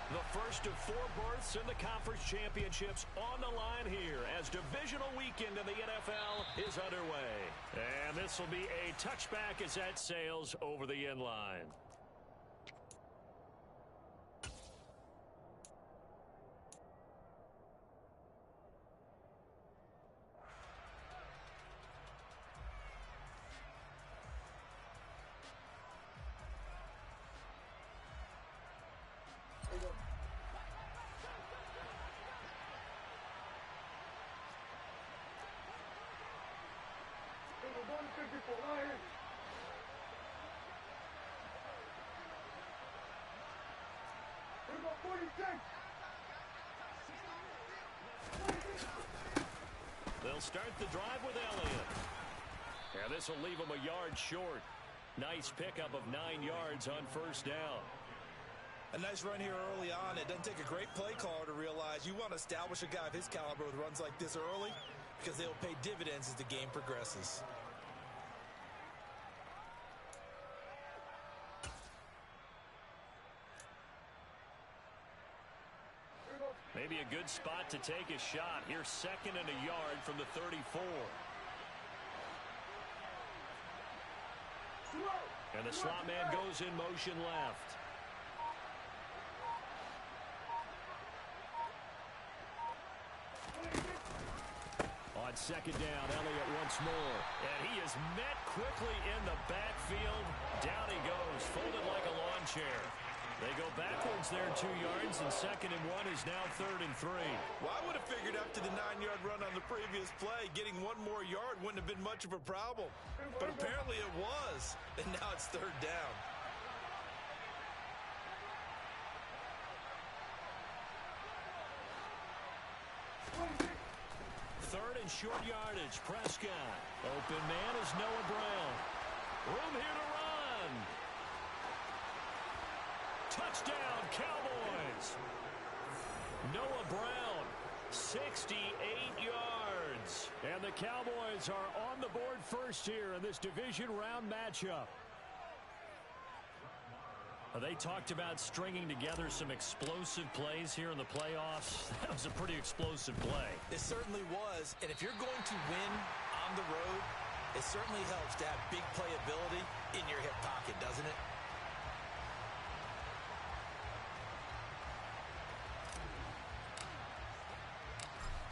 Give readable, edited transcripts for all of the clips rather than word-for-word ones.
The first of 4 berths in the conference championships on the line here as divisional weekend in the NFL is underway. And this will be a touchback as that sails over the end line. They'll start the drive with Elliott. And this will leave him a yard short. Nice pickup of 9 yards on first down. A nice run here early on. It doesn't take a great play caller to realize you want to establish a guy of his caliber with runs like this early because they'll pay dividends as the game progresses. Maybe a good spot to take a shot. Here's 2nd and a yard from the 34. And the slot man goes in motion left. On 2nd down, Elliott once more. And he is met quickly in the backfield. Down he goes, folded like a lawn chair. They go backwards there 2 yards, and 2nd and 1 is now 3rd and 3. Well, I would have figured after the 9-yard run on the previous play, getting 1 more yard wouldn't have been much of a problem. But apparently it was, and now it's 3rd down. Third and short yardage, Prescott. Open man is Noah Brown. Room here to run. Touchdown, Cowboys. Noah Brown, 68 yards. And the Cowboys are on the board first here in this division round matchup. They talked about stringing together some explosive plays here in the playoffs. That was a pretty explosive play. It certainly was. And if you're going to win on the road, it certainly helps to have big playability in your hip pocket, doesn't it?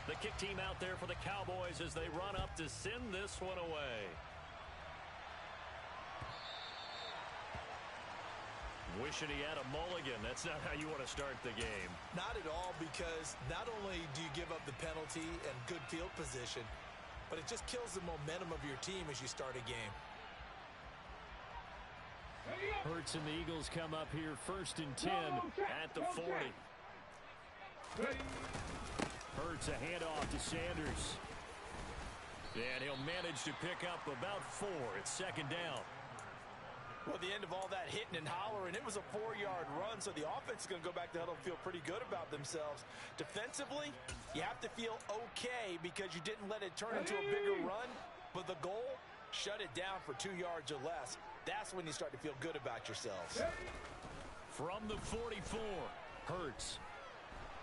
The kick team out there for the Cowboys as they run up to send this one away. Wishing he had a mulligan. That's not how you want to start the game. Not at all, because not only do you give up the penalty and good field position, but it just kills the momentum of your team as you start a game. Hurts and the Eagles come up here 1st and 10 at the 40. Hurts a handoff to Sanders. And he'll manage to pick up about 4 at 2nd down. Well, the end of all that hitting and hollering, it was a 4-yard run, so the offense is going to go back to huddle and feel pretty good about themselves. Defensively, you have to feel okay because you didn't let it turn into a bigger run, but the goal, shut it down for 2 yards or less. That's when you start to feel good about yourselves. From the 44, Hurts.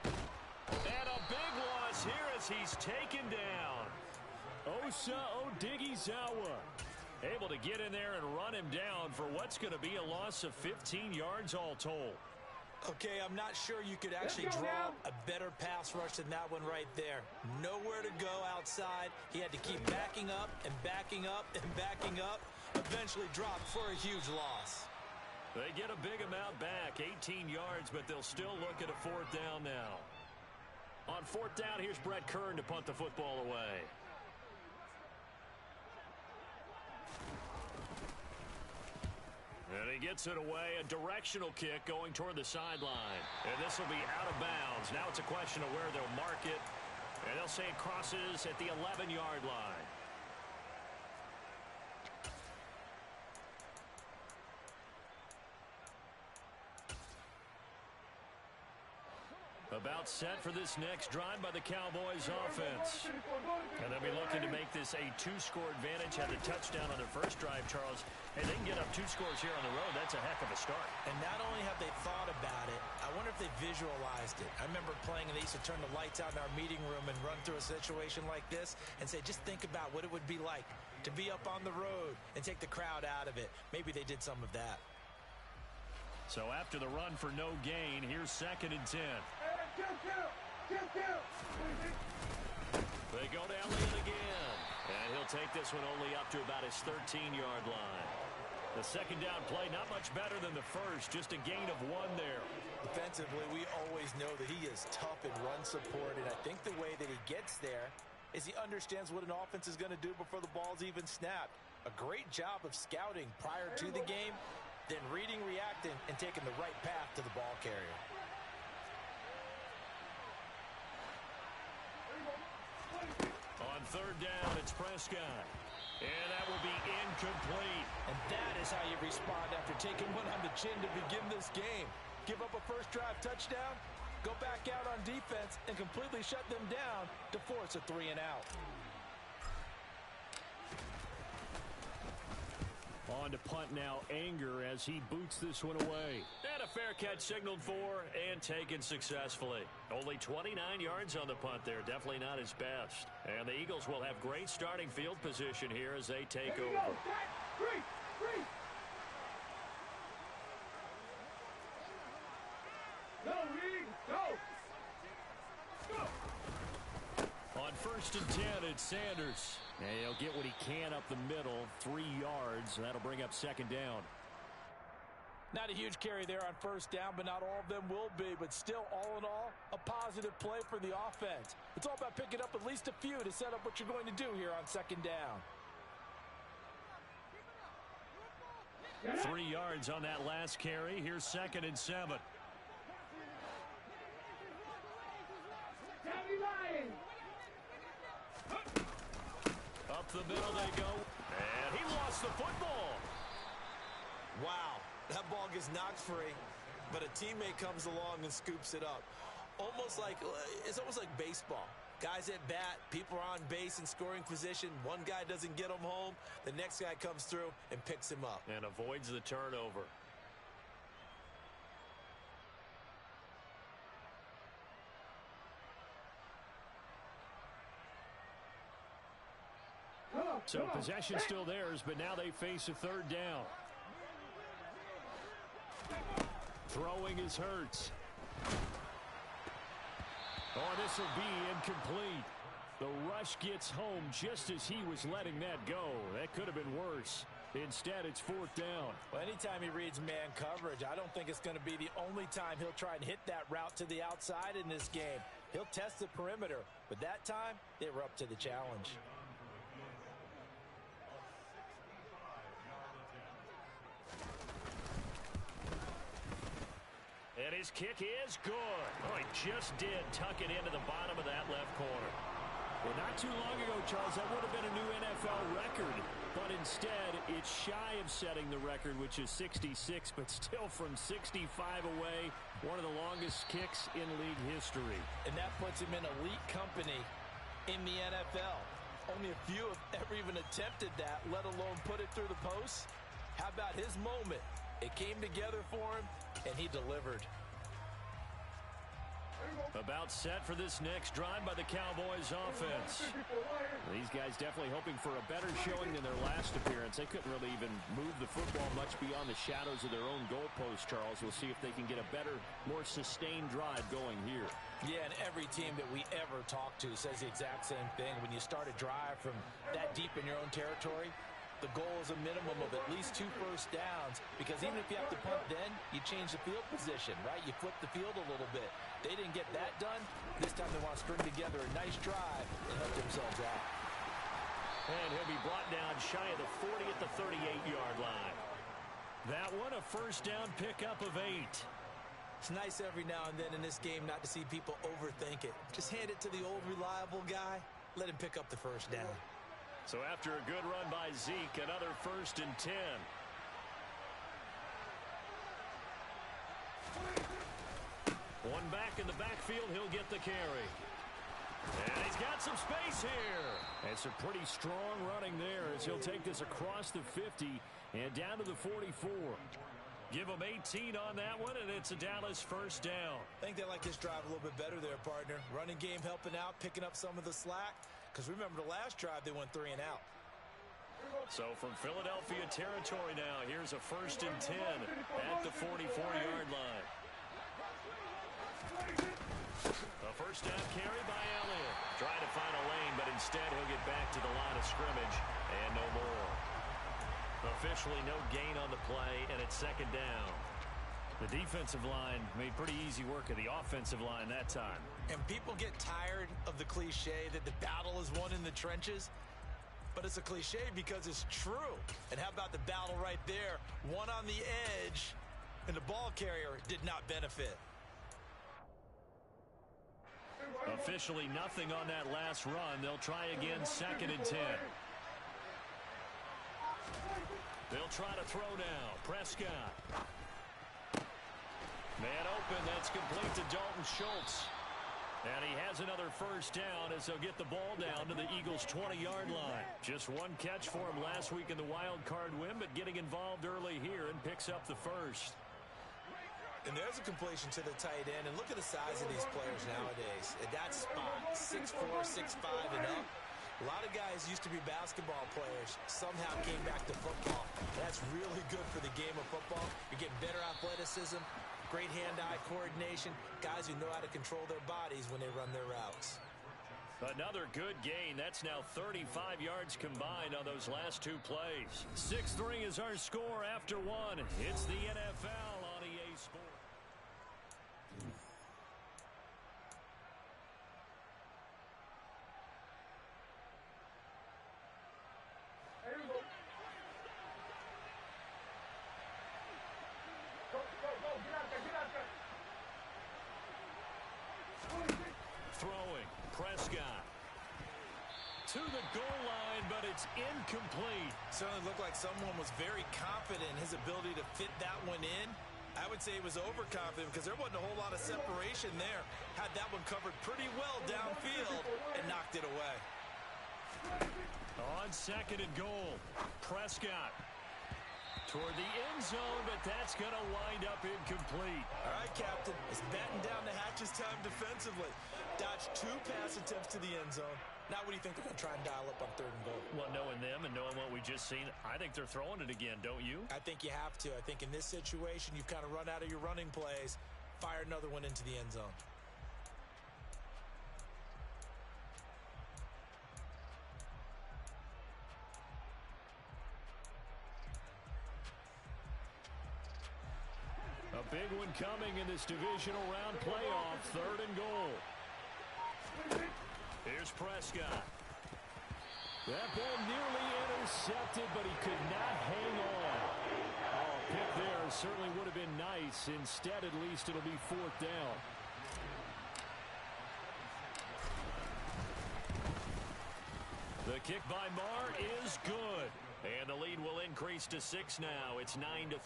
And a big loss here as he's taken down. Osa Odighizuwa able to get in there and run him down for what's going to be a loss of 15 yards all told. Okay, I'm not sure you could actually draw a better pass rush than that one right there. Nowhere to go outside. He had to keep backing up and backing up and backing up. Eventually dropped for a huge loss. They get a big amount back, 18 yards, but they'll still look at a 4th down now. On 4th down, here's Brett Kern to punt the football away. And he gets it away, a directional kick going toward the sideline. And this will be out of bounds. Now it's a question of where they'll mark it. And they'll say it crosses at the 11-yard line. About set for this next drive by the Cowboys offense. And they'll be looking to make this a 2-score advantage. Had the touchdown on their first drive, Charles. And they can get up 2 scores here on the road. That's a heck of a start. And not only have they thought about it, I wonder if they visualized it. I remember playing and they used to turn the lights out in our meeting room and run through a situation like this and say, just think about what it would be like to be up on the road and take the crowd out of it. Maybe they did some of that. So after the run for no gain, here's 2nd and 10. They go down late again. And he'll take this one only up to about his 13-yard line. The second down play, not much better than the first, just a gain of 1 there. Defensively, we always know that he is tough in run support, and I think the way that he gets there is he understands what an offense is going to do before the ball's even snapped. A great job of scouting prior to the game, then reading, reacting, and taking the right path to the ball carrier. On 3rd down, it's Prescott. And that will be incomplete. And that is how you respond after taking one on the chin to begin this game. Give up a first drive touchdown, go back out on defense, and completely shut them down to force a 3 and out. On to punt now, Anger as he boots this one away. And a fair catch signaled for and taken successfully. Only 29 yards on the punt there. Definitely not his best. And the Eagles will have great starting field position here as they take over. On 1st and 10, it's Sanders. And he'll get what he can up the middle, 3 yards. That'll bring up 2nd down. Not a huge carry there on 1st down, but not all of them will be. But still, all in all, a positive play for the offense. It's all about picking up at least a few to set up what you're going to do here on 2nd down. 3 yards on that last carry. Here's 2nd and 7. Up the middle they go. And he lost the football. Wow, that ball gets knocked free, but a teammate comes along and scoops it up. It's almost like baseball. Guys at bat, people are on base in scoring position. One guy doesn't get him home. The next guy comes through and picks him up. And avoids the turnover. So possession still theirs, but now they face a 3rd down. Throwing is Hurts. Oh, this will be incomplete. The rush gets home just as he was letting that go. That could have been worse. Instead, it's 4th down. Well, anytime he reads man coverage, I don't think it's going to be the only time he'll try and hit that route to the outside in this game. He'll test the perimeter, but that time, they were up to the challenge. And his kick is good. Oh, he just did tuck it into the bottom of that left corner. Well, not too long ago, Charles, that would have been a new NFL record. But instead, it's shy of setting the record, which is 66, but still from 65 away, one of the longest kicks in league history. And that puts him in elite company in the NFL. Only a few have ever even attempted that, let alone put it through the post. How about his moment? It came together for him, and he delivered. About set for this next drive by the Cowboys offense. These guys definitely hoping for a better showing than their last appearance. They couldn't really even move the football much beyond the shadows of their own goalpost, Charles. We'll see if they can get a better, more sustained drive going here. Yeah, and every team that we ever talk to says the exact same thing. When you start a drive from that deep in your own territory, the goal is a minimum of at least 2 first downs, because even if you have to punt then, you change the field position, right? You flip the field a little bit. They didn't get that done. This time they want to string together a nice drive and help themselves out. And he'll be brought down shy of the 40 at the 38-yard line. That one, a first down pickup of 8. It's nice every now and then in this game not to see people overthink it. Just hand it to the old reliable guy. Let him pick up the first down. So after a good run by Zeke, another 1st and 10. One back in the backfield, he'll get the carry. And he's got some space here. And some pretty strong running there as he'll take this across the 50 and down to the 44. Give them 18 on that one, and it's a Dallas first down. I think they like this drive a little bit better there, partner. Running game helping out, picking up some of the slack. Because remember the last drive, they went 3 and out. So from Philadelphia territory now, here's a 1st and 10 at the 44-yard line. A first down carry by Elliott. Trying to find a lane, but instead he'll get back to the line of scrimmage and no more. Officially no gain on the play, and it's 2nd down. The defensive line made pretty easy work of the offensive line that time. And people get tired of the cliche that the battle is won in the trenches. But it's a cliche because it's true. And how about the battle right there? One on the edge, and the ball carrier did not benefit. Officially nothing on that last run. They'll try again, 2nd and 10. They'll try to throw now. Prescott. Man open. That's complete to Dalton Schultz. And he has another first down as they'll get the ball down to the Eagles' 20-yard line. Just one catch for him last week in the wild card win, but getting involved early here and picks up the first. And there's a completion to the tight end. And look at the size of these players nowadays. At that spot, 6'4", 6'5", and up. A lot of guys used to be basketball players, somehow came back to football. That's really good for the game of football. You're getting better athleticism, great hand-eye coordination, guys who know how to control their bodies when they run their routes. Another good gain. That's now 35 yards combined on those last 2 plays. 6-3 is our score after 1. It's the NFL on EA Sports. Throwing, Prescott to the goal line, but it's incomplete. Certainly looked like someone was very confident in his ability to fit that one in. I would say he was overconfident because there wasn't a whole lot of separation there. Had that one covered pretty well downfield and knocked it away. On 2nd and goal, Prescott toward the end zone, but that's going to wind up incomplete. All right, Captain. It's batten down the hatches time defensively. Dodged 2 pass attempts to the end zone. Now what do you think they're going to try and dial up on 3rd and goal? Well, knowing them and knowing what we just seen, I think they're throwing it again, don't you? I think you have to. I think in this situation, you've kind of run out of your running plays. Fire another one into the end zone. A big one coming in this divisional round playoff. 3rd and goal. Here's Prescott. That ball nearly intercepted, but he could not hang on. Oh, pick there certainly would have been nice. Instead, at least it'll be 4th down. The kick by Marr is good. And the lead will increase to 6 now. It's 9-3.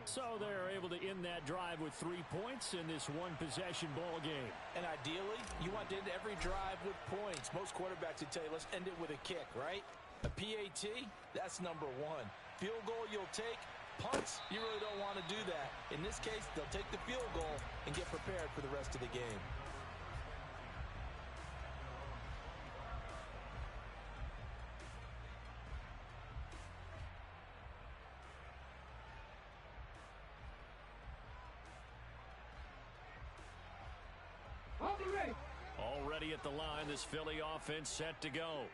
So they're able to end that drive with 3 points in this one-possession ball game. And ideally, you want to end every drive with points. Most quarterbacks would tell you, let's end it with a kick, right? A PAT, that's number 1. Field goal you'll take. Punts, you really don't want to do that. In this case, they'll take the field goal and get prepared for the rest of the game. Already at the line, this Philly offense set to go.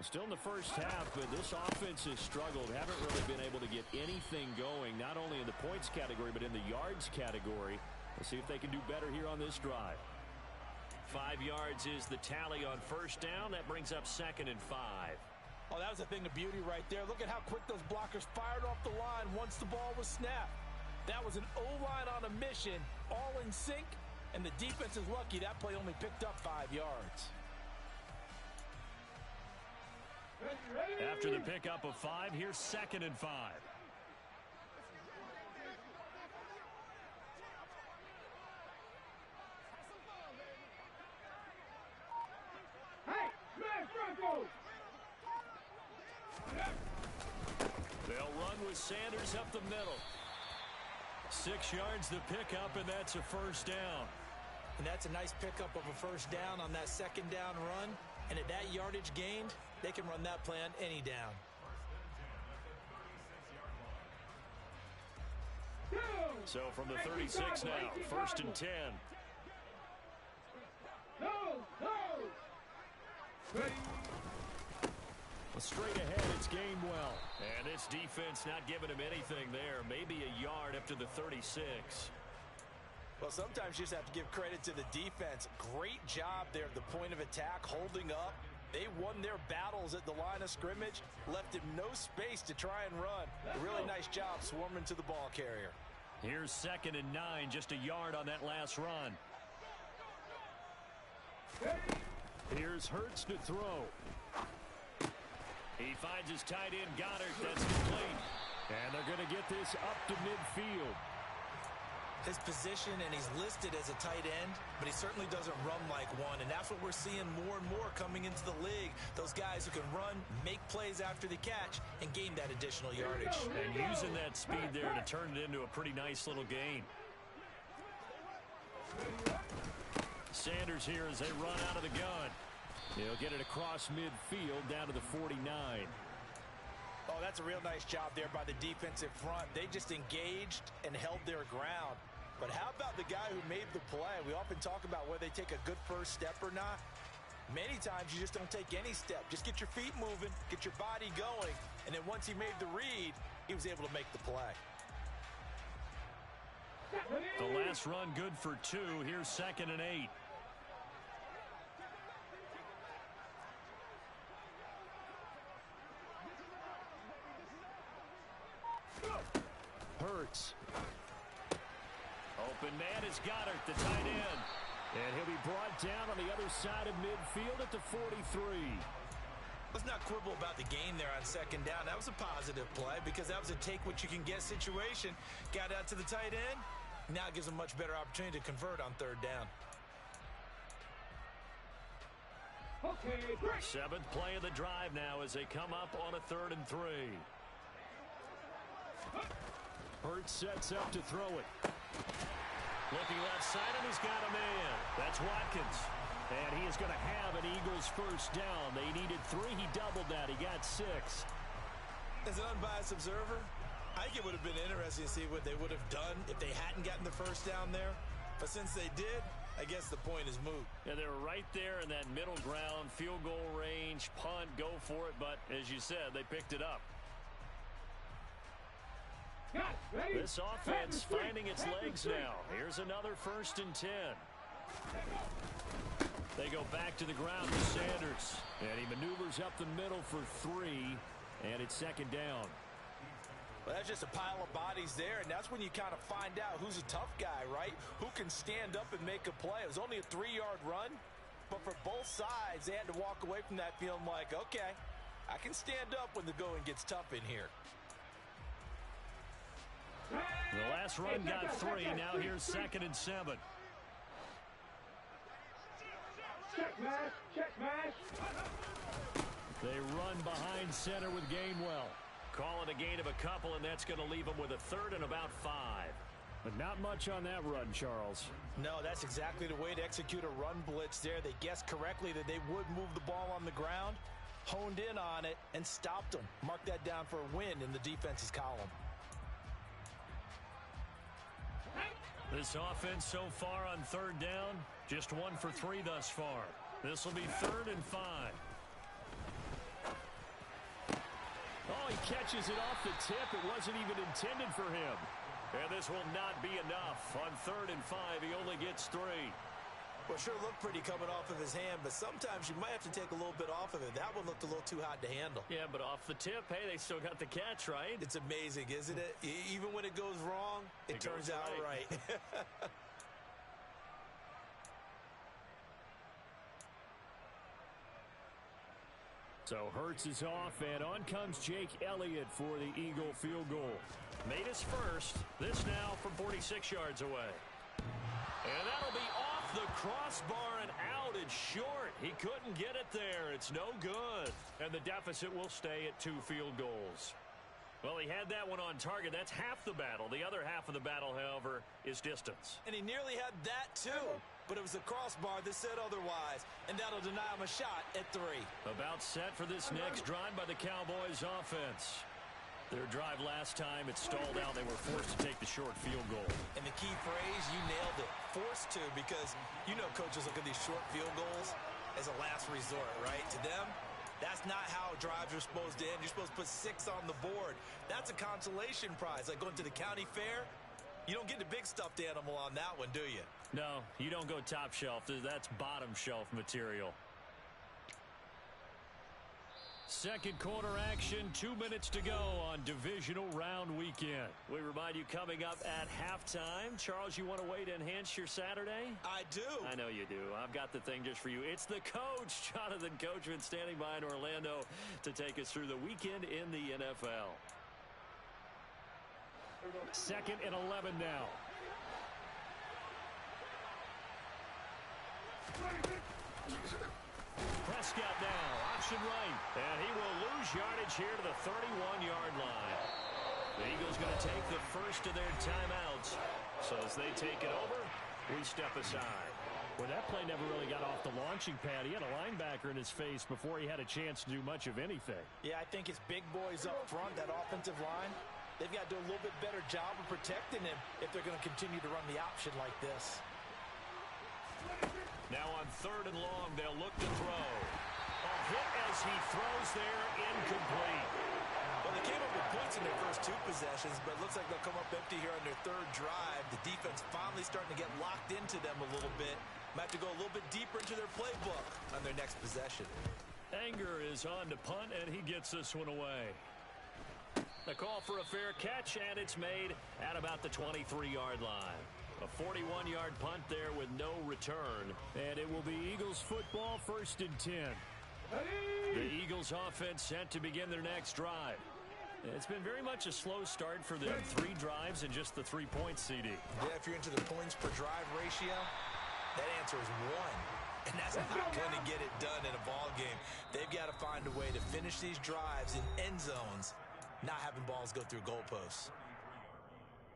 Still in the first half, but this offense has struggled. Haven't really been able to get anything going, not only in the points category, but in the yards category. Let's see if they can do better here on this drive. 5 yards is the tally on first down. That brings up 2nd and 5. Oh, that was a thing of beauty right there. Look at how quick those blockers fired off the line once the ball was snapped. That was an O-line on a mission, all in sync. And the defense is lucky that play only picked up 5 yards. After the pickup of 5, here's 2nd and 5. They'll run with Sanders up the middle. 6 yards the pickup, and that's a first down. And that's a nice pickup of a first down on that second down run. And at that yardage gained, they can run that play on any down. So from the 36 now, first and 10. Well, straight ahead, it's Gainwell. And this defense not giving him anything there. Maybe a yard up to the 36. Well, sometimes you just have to give credit to the defense. Great job there at the point of attack, holding up. They won their battles at the line of scrimmage, left him no space to try and run. A really nice job swarming to the ball carrier. Here's 2nd and 9, just a yard on that last run. Here's Hurts to throw. He finds his tight end, Goddard. That's complete. And they're going to get this up to midfield. His position, and he's listed as a tight end, but he certainly doesn't run like one, and that's what we're seeing more and more coming into the league. Those guys who can run, make plays after the catch, and gain that additional yardage. And using that speed there to turn it into a pretty nice little gain. Sanders here as they run out of the gun. He'll get it across midfield down to the 49. Oh, that's a real nice job there by the defensive front. They just engaged and held their ground. But how about the guy who made the play? We often talk about whether they take a good first step or not. Many times you just don't take any step. Just get your feet moving, get your body going, and then once he made the read, he was able to make the play. The last run good for 2. Here's 2nd and 8. Hurts. Open man is Goddard, the tight end. And he'll be brought down on the other side of midfield at the 43. Let's not quibble about the gain there on 2nd down. That was a positive play because that was a take-what-you-can-get situation. Got out to the tight end. Now it gives them much better opportunity to convert on 3rd down. Okay, 7th play of the drive now as they come up on a 3rd and 3. Hurts sets up to throw it. Looking left side, and he's got a man. That's Watkins. And he is going to have an Eagles first down. They needed 3. He doubled that. He got 6. As an unbiased observer, I think it would have been interesting to see what they would have done if they hadn't gotten the first down there. But since they did, I guess the point is moot. Yeah, they were right there in that middle ground, field goal range, punt, go for it. But as you said, they picked it up. This offense finding its legs now. Here's another 1st and 10. They go back to the ground with Sanders. And he maneuvers up the middle for 3. And it's 2nd down. Well, that's just a pile of bodies there, and that's when you kind of find out who's a tough guy, right? Who can stand up and make a play. It was only a 3-yard run, but for both sides, they had to walk away from that feeling like, okay, I can stand up when the going gets tough in here. The last run got 3. Now here's 2nd and 7. Checkmate. They run behind center with Gainwell. Call it a gain of a couple, and that's going to leave them with a 3rd and about 5. But not much on that run, Charles. No, that's exactly the way to execute a run blitz there. They guessed correctly that they would move the ball on the ground, honed in on it, and stopped them. Mark that down for a win in the defense's column. This offense so far on 3rd down, just 1 for 3 thus far. This will be 3rd and 5. Oh, he catches it off the tip. It wasn't even intended for him. And this will not be enough. On 3rd and 5, he only gets 3. Well, sure looked pretty coming off of his hand, but sometimes you might have to take a little bit off of it. That one looked a little too hot to handle. Yeah, but off the tip, hey, they still got the catch, right? It's amazing, isn't it? Even when it goes wrong, it turns out right. So Hurts is off, and on comes Jake Elliott for the Eagle field goal. Made his first. This now from 46 yards away. And that'll be off the crossbar and out. It's short. He couldn't get it there. It's no good. And the deficit will stay at 2 field goals. Well, he had that one on target. That's half the battle. The other half of the battle, however, is distance. And he nearly had that, too. But it was a crossbar that said otherwise. And that'll deny him a shot at 3. About set for this next drive by the Cowboys offense. Their drive last time, it stalled out. They were forced to take the short field goal. And the key phrase, you nailed it. Forced to, because you know coaches look at these short field goals as a last resort, right? To them, that's not how drives are supposed to end. You're supposed to put 6 on the board. That's a consolation prize. Like going to the county fair, you don't get the big stuffed animal on that one, do you? No, you don't go top shelf. That's bottom shelf material. Second quarter action, 2 minutes to go on divisional round weekend. We remind you coming up at halftime. Charles, you want to wait to enhance your Saturday? I do. I know you do. I've got the thing just for you. It's the coach, Jonathan Coachman, standing by in Orlando to take us through the weekend in the NFL. Second and 11 now. Prescott now, option right, and he will lose yardage here to the 31-yard line. The Eagles going to take the first of their timeouts. So as they take it over, we step aside. Well, that play never really got off the launching pad. He had a linebacker in his face before he had a chance to do much of anything. Yeah, I think it's big boys up front, that offensive line. They've got to do a little bit better job of protecting him if they're going to continue to run the option like this. Now on 3rd and long, they'll look to throw. A hit as he throws there, incomplete. Well, they came up with points in their first 2 possessions, but it looks like they'll come up empty here on their 3rd drive. The defense finally starting to get locked into them a little bit. Might have to go a little bit deeper into their playbook on their next possession. Anger is on to punt, and he gets this one away. The call for a fair catch, and it's made at about the 23-yard line. A 41-yard punt there with no return. And it will be Eagles football, 1st and 10. The Eagles offense set to begin their next drive. It's been very much a slow start for them. 3 drives and just the 3 points, CD. Yeah, if you're into the points per drive ratio, that answer is 1. And that's not going to get it done in a ball game. They've got to find a way to finish these drives in end zones, not having balls go through goalposts.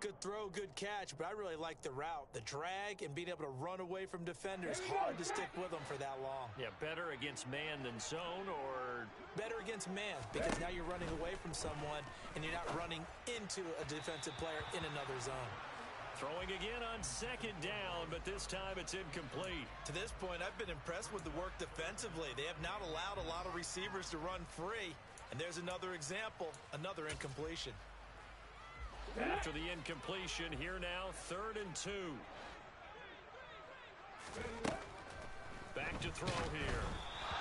Good throw, good catch, but I really like the route. The drag and being able to run away from defenders. Hard to stick with them for that long. Yeah, better against man than zone, or? Better against man, because now you're running away from someone and you're not running into a defensive player in another zone. Throwing again on 2nd down, but this time it's incomplete. To this point, I've been impressed with the work defensively. They have not allowed a lot of receivers to run free. And there's another example, another incompletion. After the incompletion, here now, 3rd and 2. Back to throw here.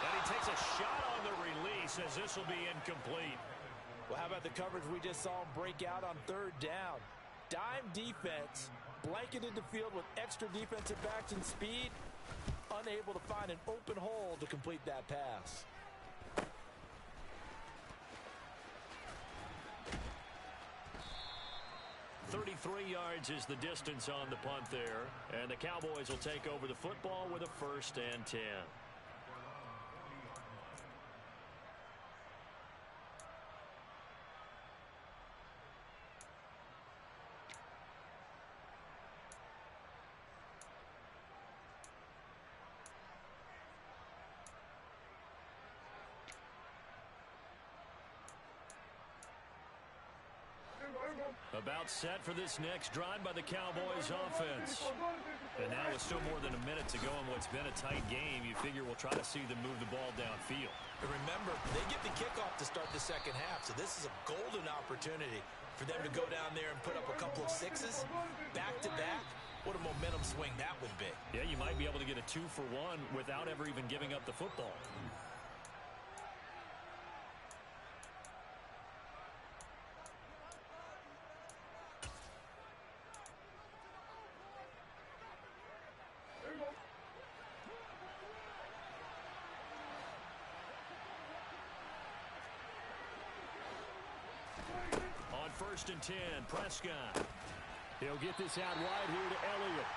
And he takes a shot on the release as this will be incomplete. Well, how about the coverage we just saw him break out on 3rd down? Dime defense, blanketed the field with extra defensive backs and speed, unable to find an open hole to complete that pass. 33 yards is the distance on the punt there. And the Cowboys will take over the football with a 1st and 10. About set for this next drive by the Cowboys offense. And now with still more than a minute to go in what's been a tight game, you figure we'll try to see them move the ball downfield. And remember, they get the kickoff to start the 2nd half, so this is a golden opportunity for them to go down there and put up a couple of 6s back-to-back. What a momentum swing that would be. Yeah, you might be able to get a 2-for-1 without ever even giving up the football. On 1st and 10, Prescott. He'll get this out wide here to Elliott.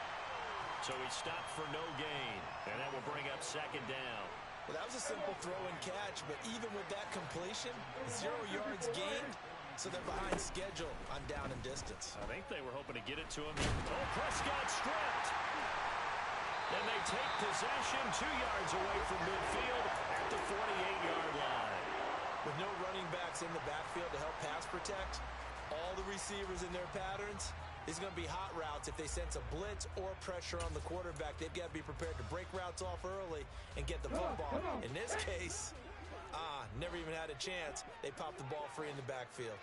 So he stopped for no gain, and that will bring up 2nd down. Well, that was a simple throw and catch, but even with that completion, 0 yards gained, So they're behind schedule on down and distance. I think they were hoping to get it to him. Oh, Prescott stripped. And they take possession 2 yards away from midfield at the 48-yard line. With no running backs in the backfield to help pass protect, all the receivers in their patterns, it's going to be hot routes. If they sense a blitz or pressure on the quarterback, they've got to be prepared to break routes off early and get the football. In this case, never even had a chance. They popped the ball free in the backfield.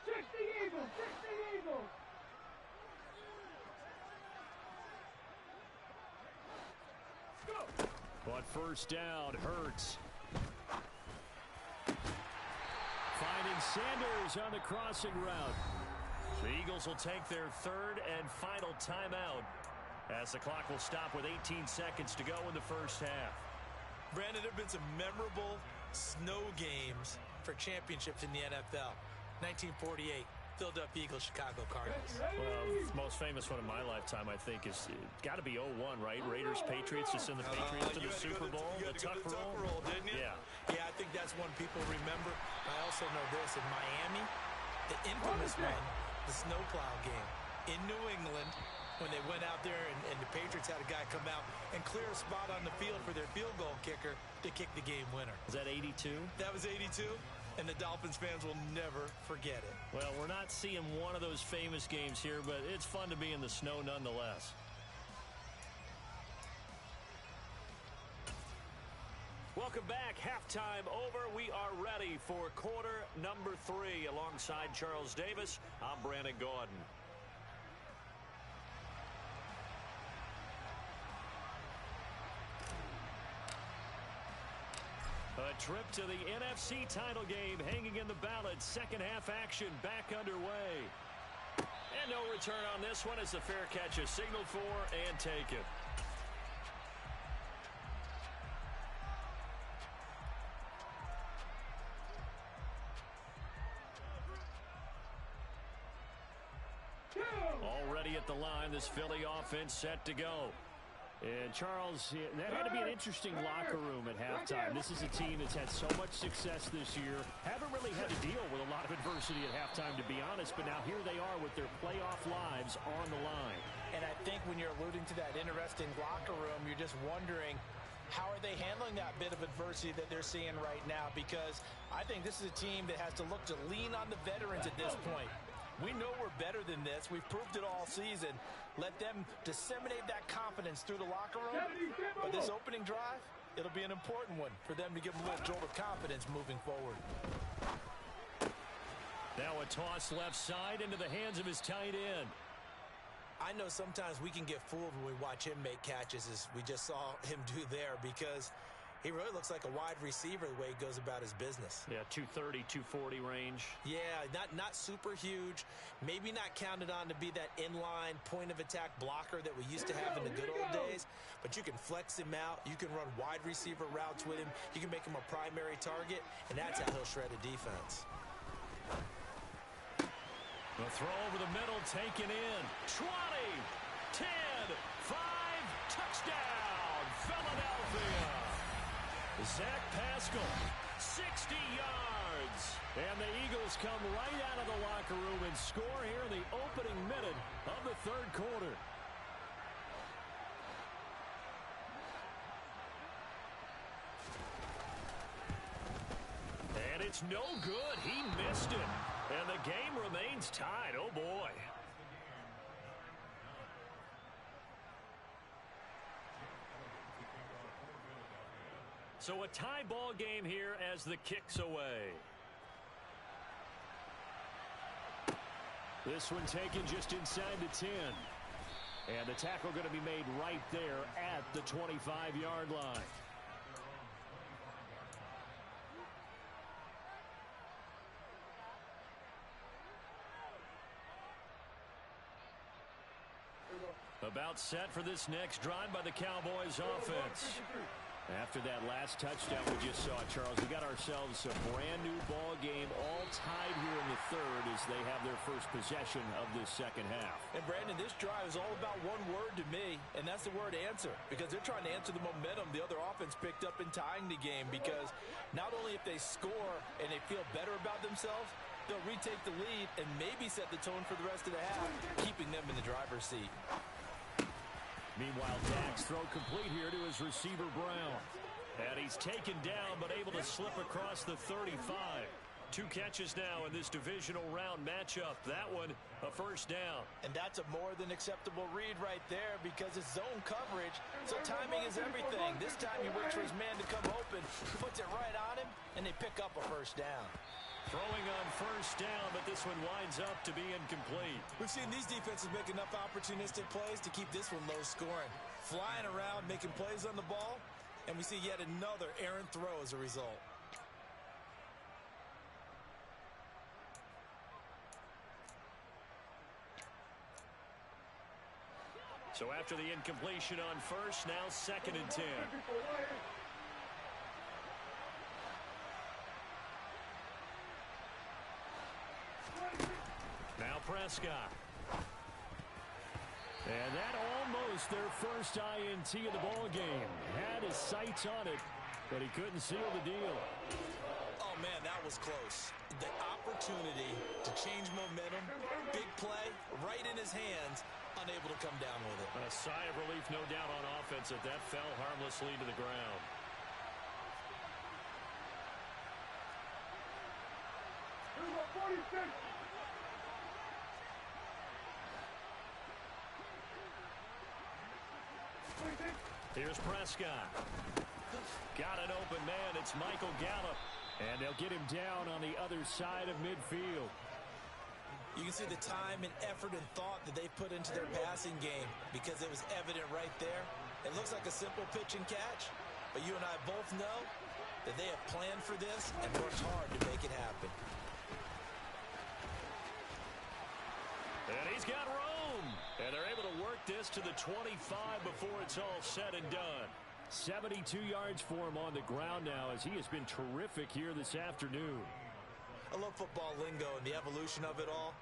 60 Eagles, 60 Eagles. But first down, Hurts. Finding Sanders on the crossing route. The Eagles will take their third and final timeout as the clock will stop with 18 seconds to go in the first half. Brandon, there have been some memorable snow games for championships in the NFL. 1948. Philadelphia Eagles, Chicago Cardinals. Well, the most famous one in my lifetime, I think, is got to be 01, right? Raiders, Patriots, to send the Patriots to the Super Bowl. The Tuck roll, didn't you? Yeah. Yeah, I think that's one people remember. I also know this. In Miami, the infamous one, the snowplow game. In New England, when they went out there and the Patriots had a guy come out and clear a spot on the field for their field goal kicker to kick the game winner. Was that 82? That was 82. And the Dolphins fans will never forget it. Well, we're not seeing one of those famous games here, but it's fun to be in the snow nonetheless. Welcome back. Halftime over. We are ready for quarter number 3. Alongside Charles Davis, I'm Brandon Gaudin. A trip to the NFC title game hanging in the balance. Second half action back underway. And no return on this one as the fair catch is signaled for and taken. Already at the line, this Philly offense set to go. And, Charles, that had to be an interesting locker room at halftime. This is a team that's had so much success this year. Haven't really had to deal with a lot of adversity at halftime, to be honest. But now here they are with their playoff lives on the line. And I think when you're alluding to that interesting locker room, you're just wondering, how are they handling that bit of adversity that they're seeing right now? Because I think this is a team that has to look to lean on the veterans at this point. We know we're better than this. We've proved it all season. Let them disseminate that confidence through the locker room. But this opening drive, it'll be an important one for them to give them a little jolt of confidence moving forward. Now a toss left side into the hands of his tight end. I know sometimes we can get fooled when we watch him make catches, as we just saw him do there, because he really looks like a wide receiver the way he goes about his business. Yeah, 230, 240 range. Yeah, not super huge. Maybe not counted on to be that inline point-of-attack blocker that we used to have in the good old days. But you can flex him out. You can run wide receiver routes with him. You can make him a primary target, and that's how he'll shred a defense. The throw over the middle, taken in. 20, 10, 5, touchdown, Philadelphia. Zach Pascal, 60 yards. And the Eagles come right out of the locker room and score here in the opening minute of the third quarter. And it's no good. He missed it. And the game remains tied. Oh, boy. So a tie ball game here as the kick's away. This one taken just inside the 10. And the tackle going to be made right there at the 25-yard line. About set for this next drive by the Cowboys offense. After that last touchdown we just saw, Charles, we got ourselves a brand new ball game, all tied here in the third as they have their first possession of this second half. And Brandon, this drive is all about one word to me, and that's the word answer, because they're trying to answer the momentum the other offense picked up in tying the game, because not only if they score and they feel better about themselves, they'll retake the lead and maybe set the tone for the rest of the half, keeping them in the driver's seat. Meanwhile, Dak's throw complete here to his receiver, Brown. And he's taken down, but able to slip across the 35. 2 catches now in this divisional round matchup. That one, a first down. And that's a more than acceptable read right there because it's zone coverage, so timing is everything. This time he waits for his man to come open, puts it right on him, and they pick up a first down. Throwing on first down, but this one winds up to be incomplete. We've seen these defenses make enough opportunistic plays to keep this one low scoring. Flying around, making plays on the ball, and we see yet another errant throw as a result. So after the incompletion on first, now 2nd and 10. Now Prescott. And that almost their first INT of the ball game. Had his sights on it, but he couldn't seal the deal. Oh, man, that was close. The opportunity to change momentum, big play, right in his hands, unable to come down with it. A sigh of relief, no doubt, on offense that fell harmlessly to the ground. Number 46. Here's Prescott. Got an open man. It's Michael Gallup. And they'll get him down on the other side of midfield. You can see the time and effort and thought that they put into their passing game because it was evident right there. It looks like a simple pitch and catch, but you and I both know that they have planned for this and worked hard to make it happen. And he's got room. And they're able to work this to the 25 before it's all said and done. 72 yards for him on the ground now as he has been terrific here this afternoon. I love football lingo and the evolution of it all.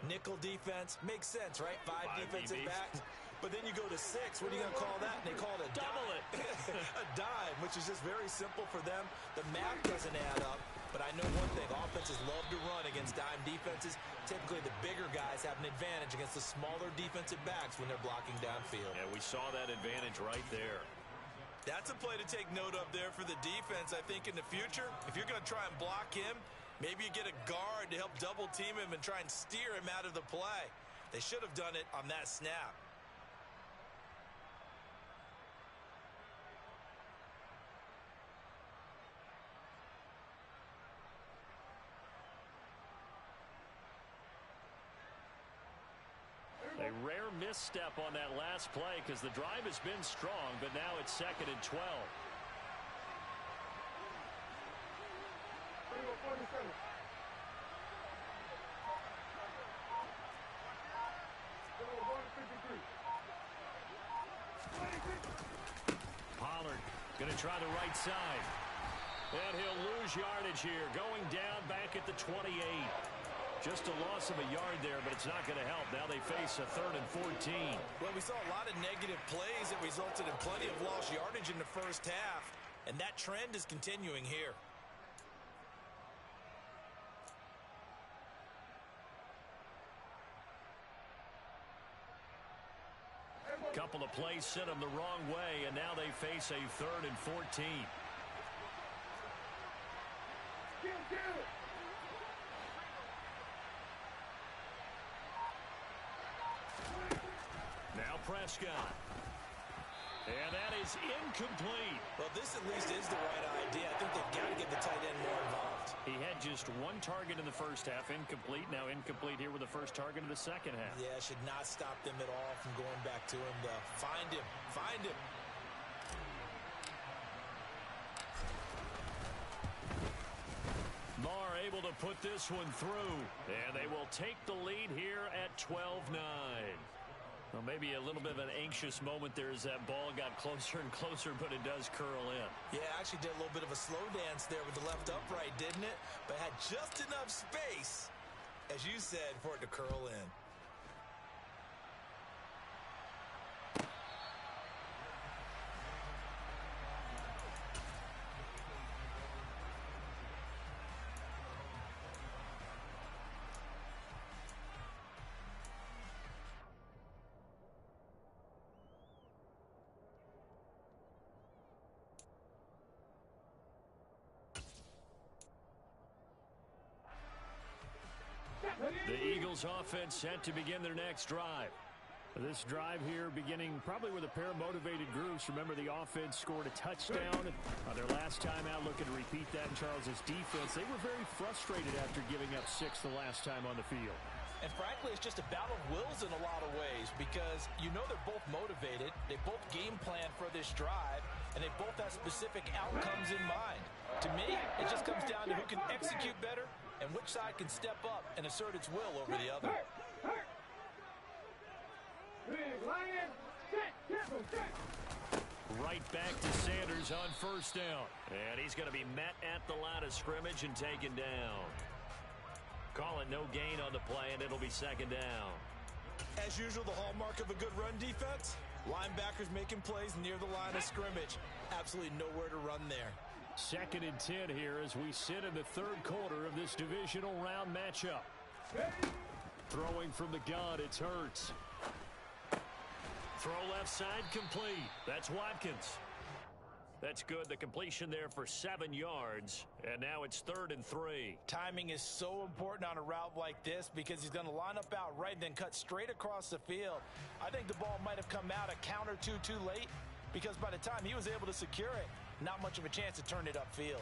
Nickel defense makes sense, right? 5 defensive backs. But then you go to 6. What are you going to call that? And they call it a double dime. A dime, which is just very simple for them. The math doesn't add up. But I know one thing. Offenses love to run against dime defenses. Typically, the bigger guys have an advantage against the smaller defensive backs when they're blocking downfield. Yeah, we saw that advantage right there. That's a play to take note of there for the defense, I think, in the future. If you're going to try and block him, maybe you get a guard to help double team him and try and steer him out of the play. They should have done it on that snap. A rare misstep on that last play because the drive has been strong, but now it's 2nd and 12. Pollard going to try the right side. And he'll lose yardage here. Going down back at the 28. Just a loss of a yard there, but it's not going to help. Now they face a 3rd and 14. Well, we saw a lot of negative plays that resulted in plenty of lost yardage in the first half, and that trend is continuing here. Couple of plays sent them the wrong way, and now they face a 3rd and 14. Now Prescott. And that is incomplete. Well, this at least is the right idea. I think they've got to get the tight end more involved. He had just 1 target in the first half, incomplete. Now incomplete here with the first target of the second half. Yeah, should not stop them at all from going back to him, though. Find him. Find him. Marr able to put this one through. And they will take the lead here at 12-9. Well, maybe a little bit of an anxious moment there as that ball got closer and closer, but it does curl in. Yeah, actually did a little bit of a slow dance there with the left upright, didn't it? But had just enough space, as you said, for it to curl in. The Eagles offense set to begin their next drive. This drive here beginning probably with a pair of motivated groups. Remember, the offense scored a touchdown on their last time out, looking to repeat that in Charles's defense. They were very frustrated after giving up 6 the last time on the field. And frankly, it's just a battle of wills in a lot of ways because you know they're both motivated. They both game plan for this drive, and they both have specific outcomes in mind. To me, it just comes down to who can execute better and which side can step up and assert its will over the other. Right back to Sanders on first down. And he's going to be met at the line of scrimmage and taken down. Call it no gain on the play, and it'll be second down. As usual, the hallmark of a good run defense, linebackers making plays near the line of scrimmage. Absolutely nowhere to run there. 2nd and 10 here as we sit in the 3rd quarter of this divisional round matchup. Throwing from the gun, it's Hurts. Throw left side complete. That's Watkins. That's good. The completion there for 7 yards. And now it's 3rd and 3. Timing is so important on a route like this because he's going to line up out right and then cut straight across the field. I think the ball might have come out a count or two too late because by the time he was able to secure it, not much of a chance to turn it upfield.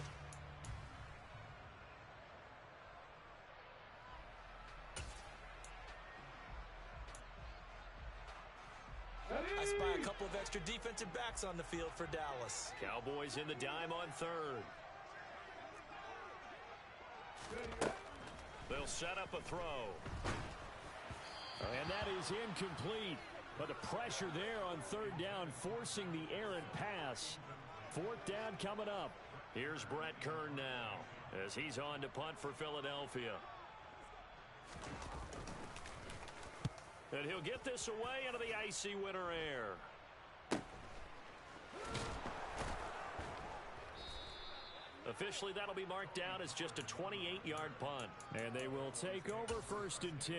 I spy a couple of extra defensive backs on the field for Dallas. Cowboys in the dime on 3rd. They'll set up a throw. And that is incomplete. But the pressure there on 3rd down, forcing the errant pass. 4th down coming up. Here's Brett Kern now as he's on to punt for Philadelphia. And he'll get this away into the icy winter air. Officially, that'll be marked down as just a 28-yard punt. And they will take over 1st and 10.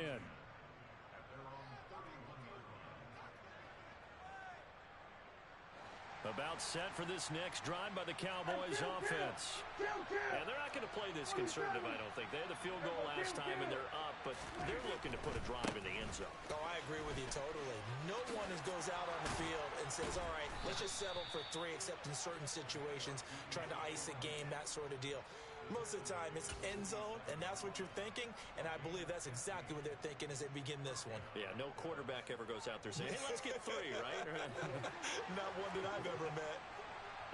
About set for this next drive by the Cowboys offense. And they're not going to play this conservative, I don't think. They had the field goal last time, and they're up, but they're looking to put a drive in the end zone. Oh, I agree with you totally. No one goes out on the field and says, all right, let's just settle for 3, except in certain situations, trying to ice a game, that sort of deal. Most of the time, it's end zone, and that's what you're thinking, and I believe that's exactly what they're thinking as they begin this one. Yeah, no quarterback ever goes out there saying, hey, let's get 3, right? Not one that I've ever met.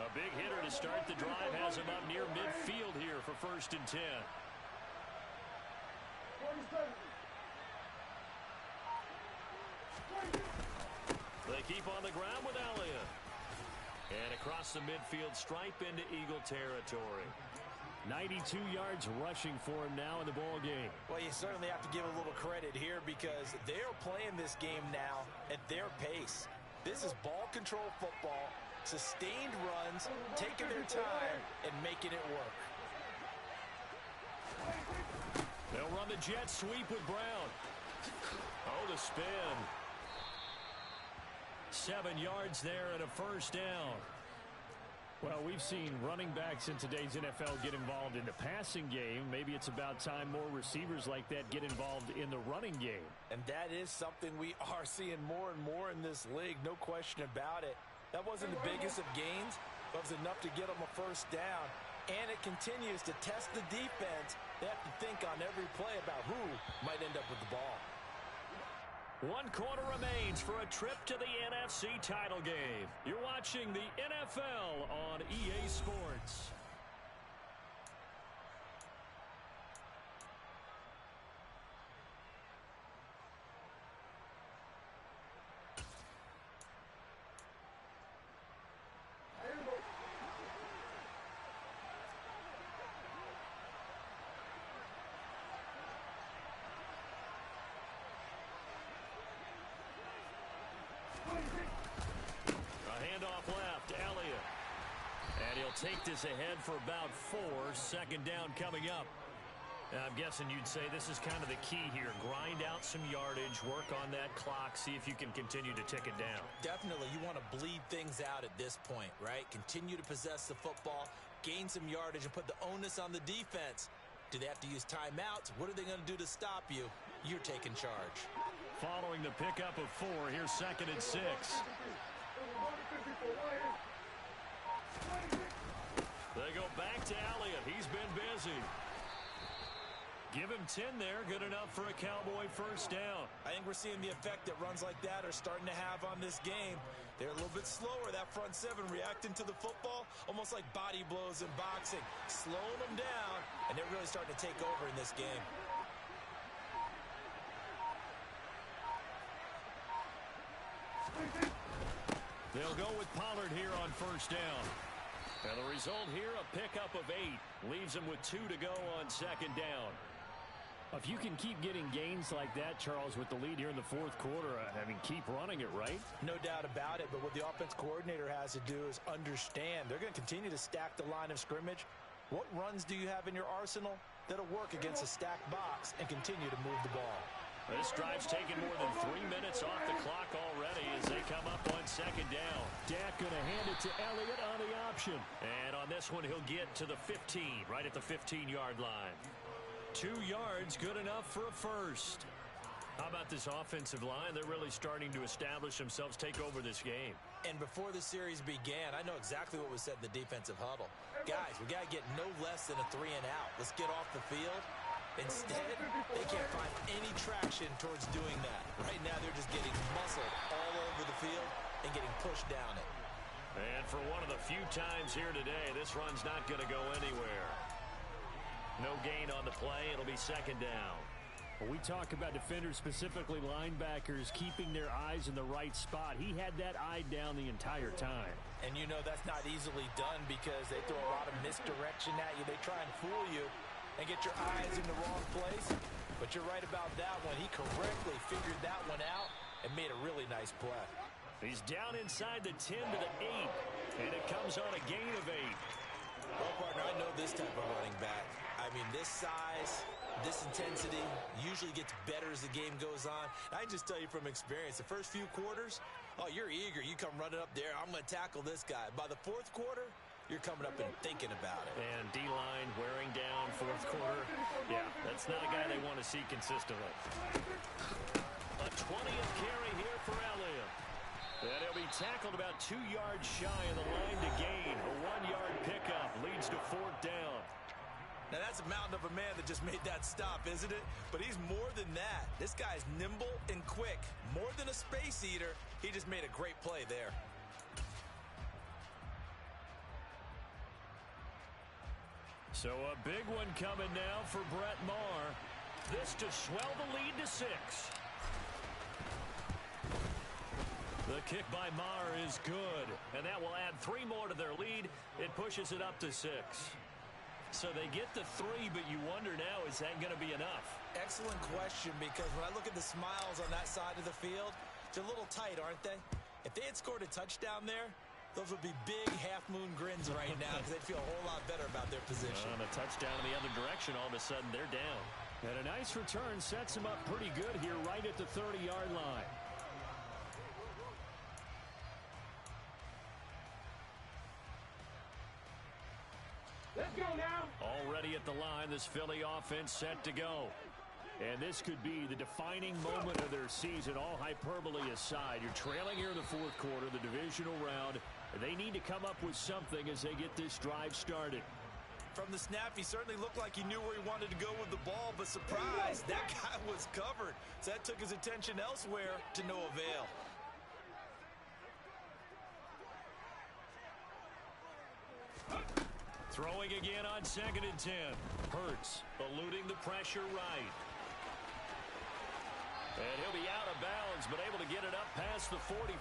A big hitter to start the drive has him up near midfield here for 1st and 10. They keep on the ground with Elliott. And across the midfield stripe into Eagle territory. 92 yards rushing for him now in the ball game. Well, you certainly have to give a little credit here because they're playing this game now at their pace. This is ball control football, sustained runs, taking their time, and making it work. They'll run the jet sweep with Brown. Oh, the spin. 7 yards there and a 1st down. Well, we've seen running backs in today's NFL get involved in the passing game. Maybe it's about time more receivers like that get involved in the running game. And that is something we are seeing more and more in this league, no question about it. That wasn't the biggest of gains, but it was enough to get them a 1st down. And it continues to test the defense. They have to think on every play about who might end up with the ball. 1 quarter remains for a trip to the NFC title game. You're watching the NFL on EA Sports. he'll take this ahead for about 4. Second down coming up. I'm guessing you'd say this is kind of the key here. Grind out some yardage, work on that clock, see if you can continue to tick it down. Definitely, you want to bleed things out at this point, right? Continue to possess the football, gain some yardage, and put the onus on the defense. Do they have to use timeouts? What are they going to do to stop you? You're taking charge. Following the pickup of 4, here's 2nd and 6. They go back to Elliott. He's been busy. Give him 10 there. Good enough for a Cowboy first down. I think we're seeing the effect that runs like that are starting to have on this game. They're a little bit slower, that front 7, reacting to the football, almost like body blows in boxing, slowing them down, and they're really starting to take over in this game. They'll go with Pollard here on first down. And the result here, a pickup of 8. Leaves them with 2 to go on second down. If you can keep getting gains like that, Charles, with the lead here in the fourth quarter, I mean, keep running it, right? No doubt about it, but what the offense coordinator has to do is understand they're going to continue to stack the line of scrimmage. What runs do you have in your arsenal that'll work against a stacked box and continue to move the ball? This drive's taken more than 3 minutes off the clock already as they come up on second down. Dak going to hand it to Elliott on the option. And on this one, he'll get to the 15, right at the 15-yard line. 2 yards, good enough for a first. How about this offensive line? They're really starting to establish themselves, take over this game. And before the series began, I know exactly what was said in the defensive huddle. Guys, we got to get no less than a 3 and out. Let's get off the field. Instead, they can't find any traction towards doing that. Right now, they're just getting muscled all over the field and getting pushed down it. And for one of the few times here today, this run's not going to go anywhere. No gain on the play. It'll be second down. When we talk about defenders, specifically linebackers, keeping their eyes in the right spot, he had that eye down the entire time. And you know that's not easily done because they throw a lot of misdirection at you. They try and fool you and get your eyes in the wrong place. But you're right about that one. He correctly figured that one out and made a really nice play. He's down inside the 10 to the 8, and it comes on a gain of 8. Well, partner, I know this type of running back. I mean, this size, this intensity usually gets better as the game goes on. I can just tell you from experience, the first few quarters, oh, you're eager. You come running up there. I'm going to tackle this guy. By the fourth quarter, you're coming up and thinking about it. And D-line wearing down fourth quarter. Yeah, that's not a guy they want to see consistently. A 20th carry here for Elliott. And he'll be tackled about 2 yards shy of the line to gain. A 1-yard pickup leads to fourth down. Now, that's a mountain of a man that just made that stop, isn't it? But he's more than that. This guy's nimble and quick. More than a space eater. He just made a great play there. So a big one coming now for Brett Maher. This to swell the lead to 6. The kick by Maher is good, and that will add 3 more to their lead. It pushes it up to 6. So they get the 3, but you wonder now, is that going to be enough? Excellent question, because when I look at the smiles on that side of the field, they're a little tight, aren't they? If they had scored a touchdown there, those would be big half-moon grins right now because they'd feel a whole lot better about their position. On a touchdown in the other direction, all of a sudden they're down. And a nice return sets them up pretty good here right at the 30-yard line. Let's go now. Already at the line, this Philly offense set to go. And this could be the defining moment of their season, all hyperbole aside. You're trailing here in the fourth quarter, the divisional round. They need to come up with something as they get this drive started. From the snap, he certainly looked like he knew where he wanted to go with the ball, but surprise, that guy was covered. So that took his attention elsewhere to no avail. Throwing again on 2nd and 10. Hurts eluding the pressure right. And he'll be out of bounds, but able to get it up past the 45.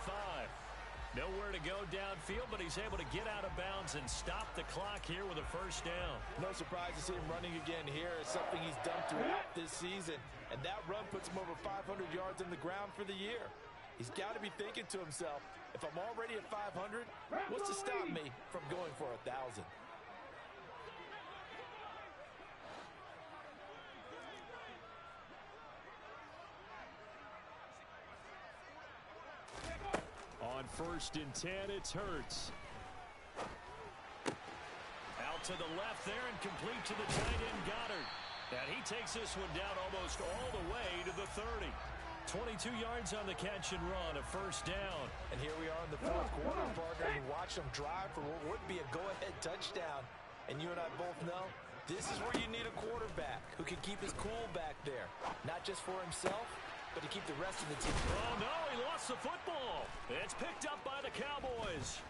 Nowhere to go downfield, but he's able to get out of bounds and stop the clock here with a first down. No surprise to see him running again here. It's something he's done throughout this season. And that run puts him over 500 yards on the ground for the year. He's got to be thinking to himself, if I'm already at 500, what's to stop me from going for 1,000? On 1st and 10, it's Hurts. Out to the left there and complete to the tight end, Goddard. And he takes this one down almost all the way to the 30. 22 yards on the catch and run, a 1st down. And here we are in the 4th quarter, partner. You watch them drive for what would be a go-ahead touchdown. And you and I both know this is where you need a quarterback who can keep his cool back there. Not just for himself, but to keep the rest of the team. Oh, no, he lost the football. It's picked up by the Cowboys.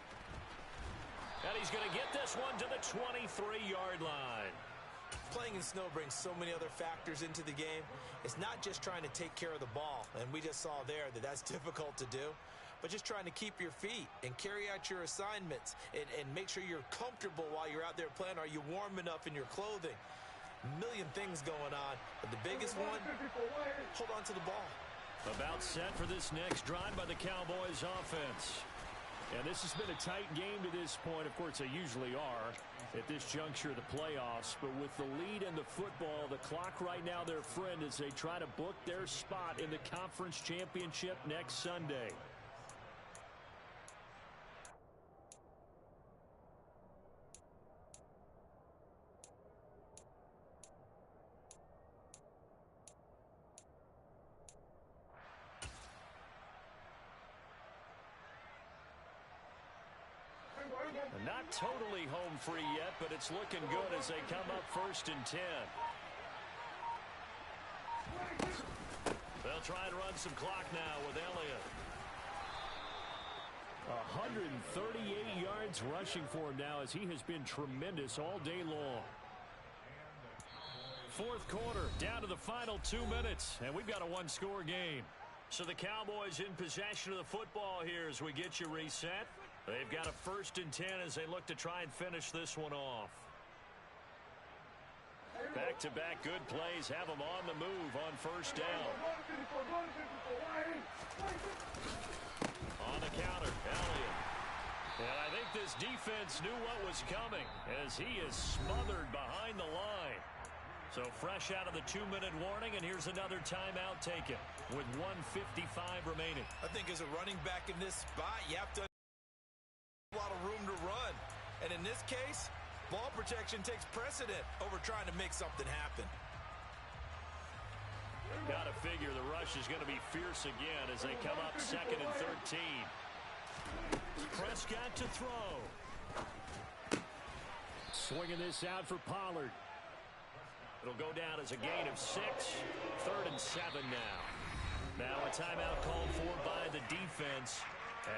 And he's going to get this one to the 23-yard line. Playing in snow brings so many other factors into the game. It's not just trying to take care of the ball, and we just saw there that that's difficult to do, but just trying to keep your feet and carry out your assignments and make sure you're comfortable while you're out there playing. Are you warm enough in your clothing? A million things going on, but the biggest one, hold on to the ball. About set for this next drive by the Cowboys offense. And this has been a tight game to this point. Of course, they usually are at this juncture of the playoffs. But with the lead in the football, the clock right now their friend as they try to book their spot in the conference championship next Sunday. Not totally home free yet, but it's looking good as they come up 1st and 10. They'll try and run some clock now with Elliott. 138 yards rushing for him now as he has been tremendous all day long. 4th quarter, down to the final 2 minutes, and we've got a one-score game. So the Cowboys in possession of the football here as we get you reset. They've got a 1st and 10 as they look to try and finish this one off. Back-to-back good plays have them on the move on 1st down. On the counter, Elliott. And I think this defense knew what was coming as he is smothered behind the line. So fresh out of the 2-minute warning, and here's another timeout taken with 1:55 remaining. I think as a running back in this spot, you have to a lot of room to run. And in this case, ball protection takes precedent over trying to make something happen. Got to figure the rush is going to be fierce again as they come up 2nd and 13. Prescott to throw. Swinging this out for Pollard. It'll go down as a gain of 6. 3rd and 7 now. Now a timeout called for by the defense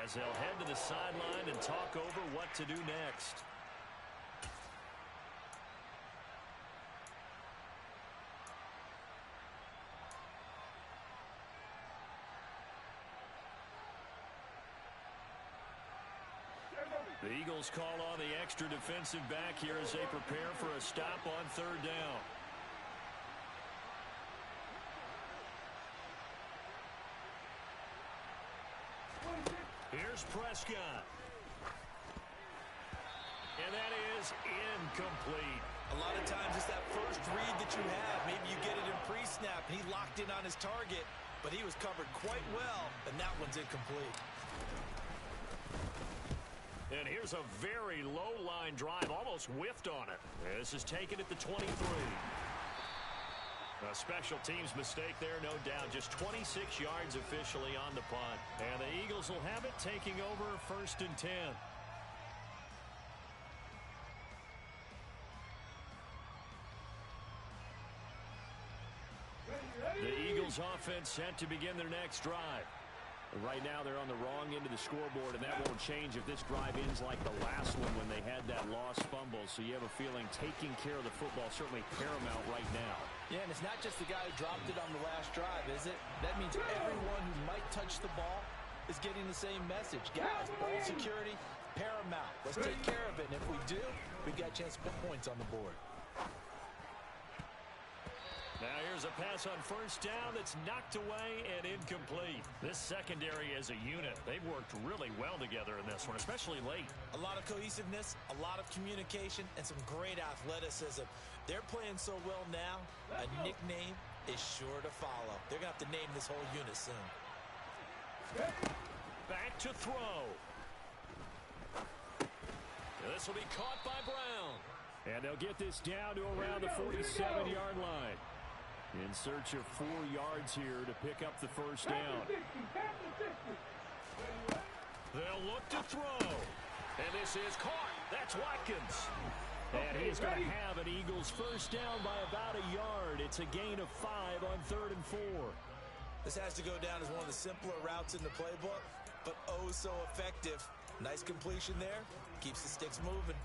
as they'll head to the sideline and talk over what to do next. The Eagles call on the extra defensive back here as they prepare for a stop on 3rd down. Here's Prescott. And that is incomplete. A lot of times it's that first read that you have. Maybe you get it in pre-snap, and he locked in on his target, but he was covered quite well, and that one's incomplete. And here's a very low-line drive, almost whiffed on it. This is taken at the 23. A special teams mistake there, no doubt. Just 26 yards officially on the punt. And the Eagles will have it, taking over 1st and 10. The Eagles offense set to begin their next drive. Right now they're on the wrong end of the scoreboard, and that won't change if this drive ends like the last one when they had that lost fumble. So you have a feeling taking care of the football certainly paramount right now. Yeah, and it's not just the guy who dropped it on the last drive, is it? That means everyone who might touch the ball is getting the same message. Guys, ball security, paramount. Let's take care of it, and if we do, we've got a chance to put points on the board. Now here's a pass on first down that's knocked away and incomplete. This secondary as a unit, they've worked really well together in this one, especially late. A lot of cohesiveness, a lot of communication, and some great athleticism. They're playing so well now, a nickname is sure to follow. They're going to have to name this whole unit soon. Back to throw. This will be caught by Brown. And they'll get this down to around the 47-yard line. In search of 4 yards here to pick up the first down. They'll look to throw. And this is caught. That's Watkins. And he is going to have an Eagles first down by about a yard. It's a gain of 5 on 3rd and 4. This has to go down as one of the simpler routes in the playbook, but oh so effective. Nice completion there. Keeps the sticks moving.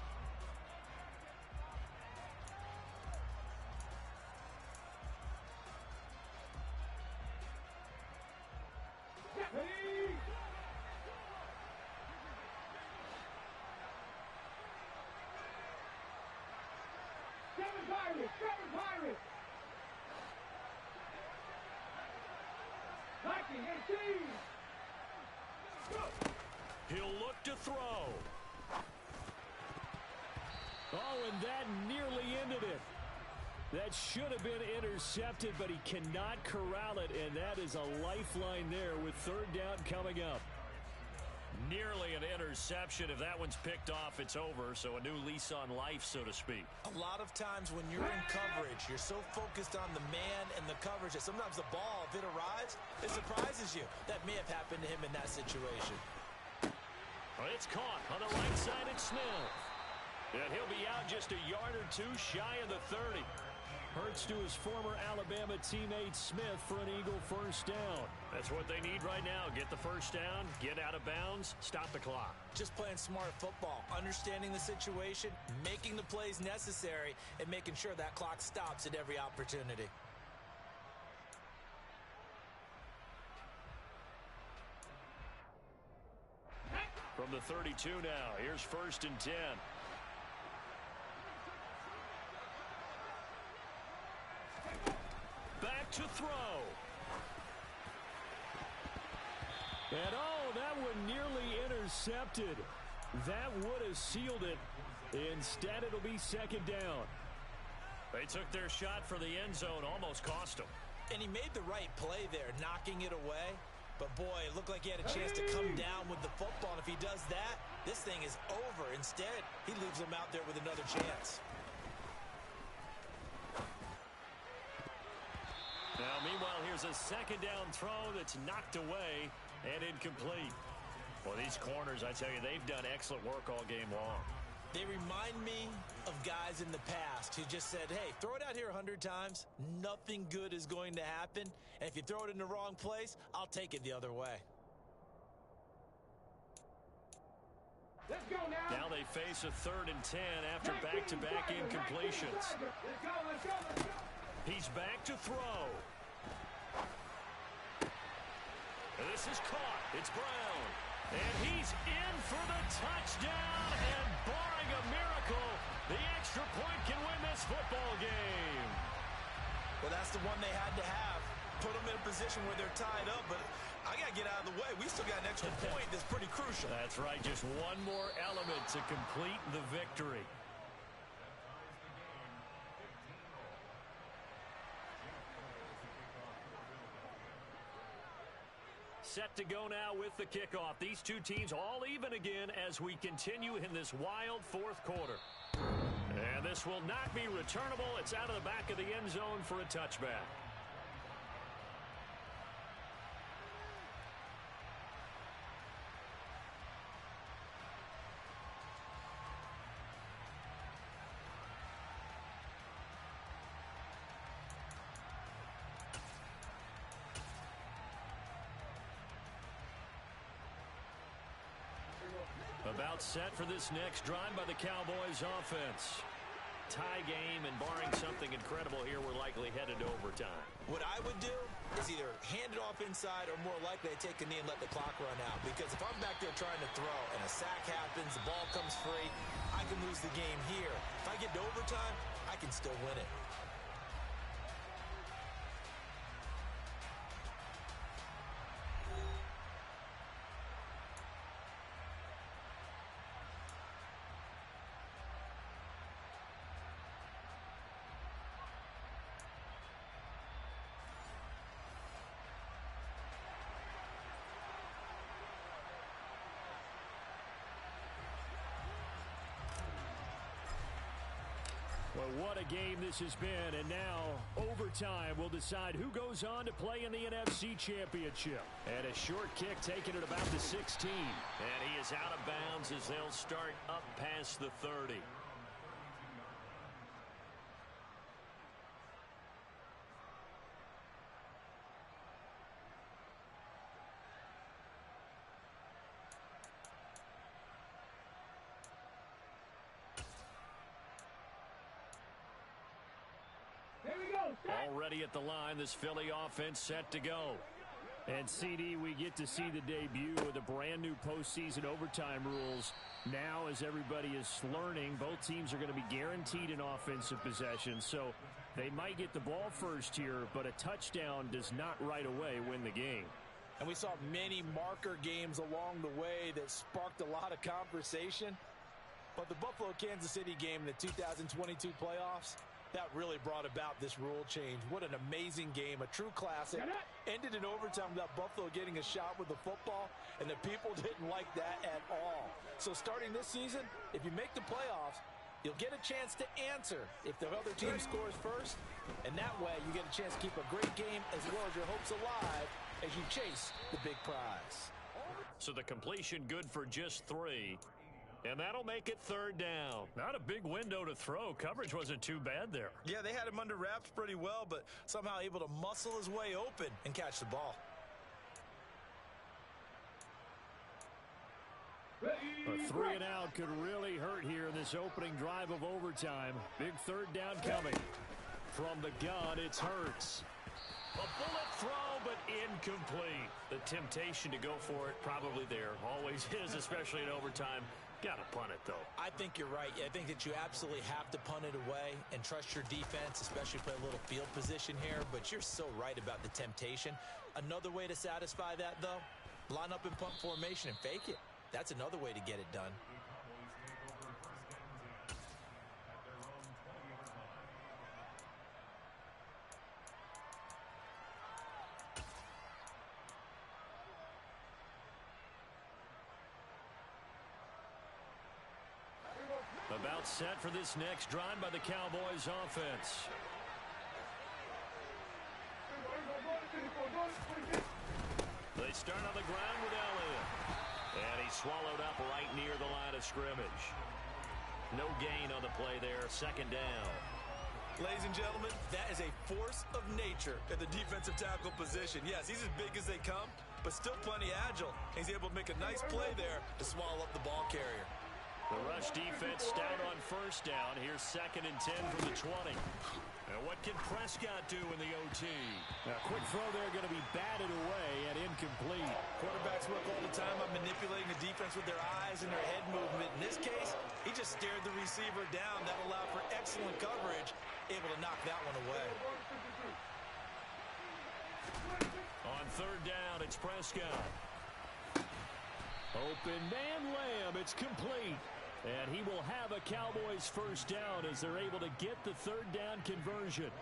He'll look to throw. Oh, and that nearly ended it. That should have been intercepted, but he cannot corral it, and that is a lifeline there with 3rd down coming up. Nearly an interception. If that one's picked off, it's over, so a new lease on life, so to speak. A lot of times when you're in coverage, you're so focused on the man and the coverage that sometimes the ball, if it arrives, it surprises you. That may have happened to him in that situation. Well, it's caught on the right side at Smith. And he'll be out just a yard or 2 shy of the 30. Hurts to his former Alabama teammate Smith for an Eagle first down. That's what they need right now. Get the first down, get out of bounds, stop the clock. Just playing smart football, understanding the situation, making the plays necessary, and making sure that clock stops at every opportunity. From the 32 now, here's 1st and 10. Back to throw. And oh, that one nearly intercepted. That would have sealed it. Instead, it'll be 2nd down. They took their shot for the end zone, almost cost them. And he made the right play there, knocking it away. But boy, it looked like he had a chance to come down with the football. And if he does that, this thing is over. Instead, he leaves him out there with another chance. Now, meanwhile, here's a 2nd down throw that's knocked away and incomplete. Well, these corners, I tell you, they've done excellent work all game long. They remind me of guys in the past who just said, hey, throw it out here 100 times. Nothing good is going to happen. And if you throw it in the wrong place, I'll take it the other way. Let's go now. Now they face a 3rd and 10 after back-to-back incompletions. Let's go. He's back to throw. And this is caught. It's Brown. And he's in for the touchdown. And barring a miracle, the extra point can win this football game. Well, that's the one they had to have. Put them in a position where they're tied up, but I got to get out of the way. We still got an extra point that's pretty crucial. That's right. Just one more element to complete the victory. Set to go now with the kickoff. These two teams all even again as we continue in this wild 4th quarter. And this will not be returnable. It's out of the back of the end zone for a touchback. About set for this next drive by the Cowboys offense. Tie game, and barring something incredible here, we're likely headed to overtime. What I would do is either hand it off inside or more likely to take a knee and let the clock run out. Because if I'm back there trying to throw and a sack happens, the ball comes free, I can lose the game here. If I get to overtime, I can still win it. But what a game this has been, and now overtime will decide who goes on to play in the NFC Championship. And a short kick taken at about the 16. And he is out of bounds as they'll start up past the 30. Already at the line, this Philly offense set to go. And CD, we get to see the debut of the brand new postseason overtime rules. Now, as everybody is learning, both teams are going to be guaranteed an offensive possession. So they might get the ball first here, but a touchdown does not right away win the game. And we saw many marker games along the way that sparked a lot of conversation. But the Buffalo-Kansas City game in the 2022 playoffs, that really brought about this rule change. What an amazing game, a true classic. Ended in overtime without Buffalo getting a shot with the football, and the people didn't like that at all. So starting this season, if you make the playoffs, you'll get a chance to answer if the other team scores first, and that way you get a chance to keep a great game as well as your hopes alive as you chase the big prize. So the completion good for just 3. And that'll make it 3rd down. Not a big window to throw. Coverage wasn't too bad there. Yeah, they had him under wraps pretty well, but somehow able to muscle his way open and catch the ball. A 3 and out could really hurt here in this opening drive of overtime. Big 3rd down coming. From the gun, it's Hurts. A bullet throw, but incomplete. The temptation to go for it probably there. Always is, especially in overtime. Got to punt it, though. I think you're right. I think that you absolutely have to punt it away and trust your defense, especially play a little field position here. But you're so right about the temptation. Another way to satisfy that, though, line up in punt formation and fake it. That's another way to get it done. About set for this next drive by the Cowboys offense. They start on the ground with Elliott. And he's swallowed up right near the line of scrimmage. No gain on the play there. 2nd down. Ladies and gentlemen, that is a force of nature at the defensive tackle position. Yes, he's as big as they come, but still plenty agile. He's able to make a nice play there to swallow up the ball carrier. The rush defense stout on 1st down. Here's 2nd and 10 from the 20. Now what can Prescott do in the OT? Now, quick throw there going to be batted away and incomplete. Quarterbacks work all the time on manipulating the defense with their eyes and their head movement. In this case, he just stared the receiver down. That allowed for excellent coverage, able to knock that one away. On 3rd down, it's Prescott. Open man Lamb. It's complete. And he will have a Cowboys 1st down as they're able to get the 3rd down conversion.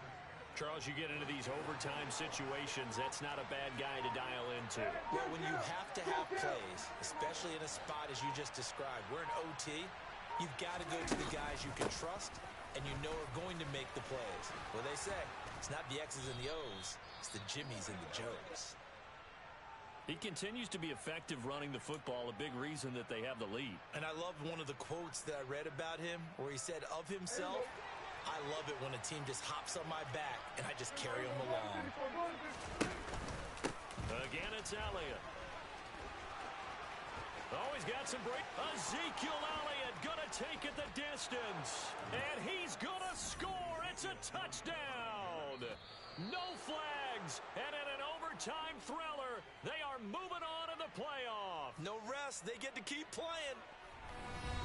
Charles, you get into these overtime situations, that's not a bad guy to dial into. Well, when you have to have plays, especially in a spot as you just described, we're in OT, you've got to go to the guys you can trust and you know are going to make the plays. What they say, it's not the X's and the O's, it's the Jimmies and the Joes. He continues to be effective running the football, a big reason that they have the lead. And I love one of the quotes that I read about him where he said of himself, I love it when a team just hops on my back and I just carry them along. Again, it's Elliott. Oh, he's got some break. Ezekiel Elliott gonna take it the distance. And he's gonna score. It's a touchdown. No flags. And in an overtime thriller, they are moving on to the playoff. No rest. They get to keep playing.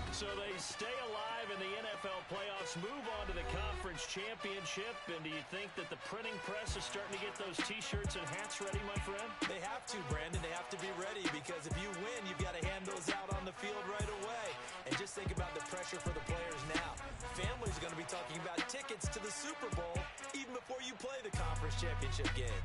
So they stay alive in the NFL playoffs, move on to the conference championship. And do you think that the printing press is starting to get those T-shirts and hats ready, my friend? They have to, Brandon. They have to be ready because if you win, you've got to hand those out on the field right away. And just think about the pressure for the players now. Families are going to be talking about tickets to the Super Bowl even before you play the conference championship game.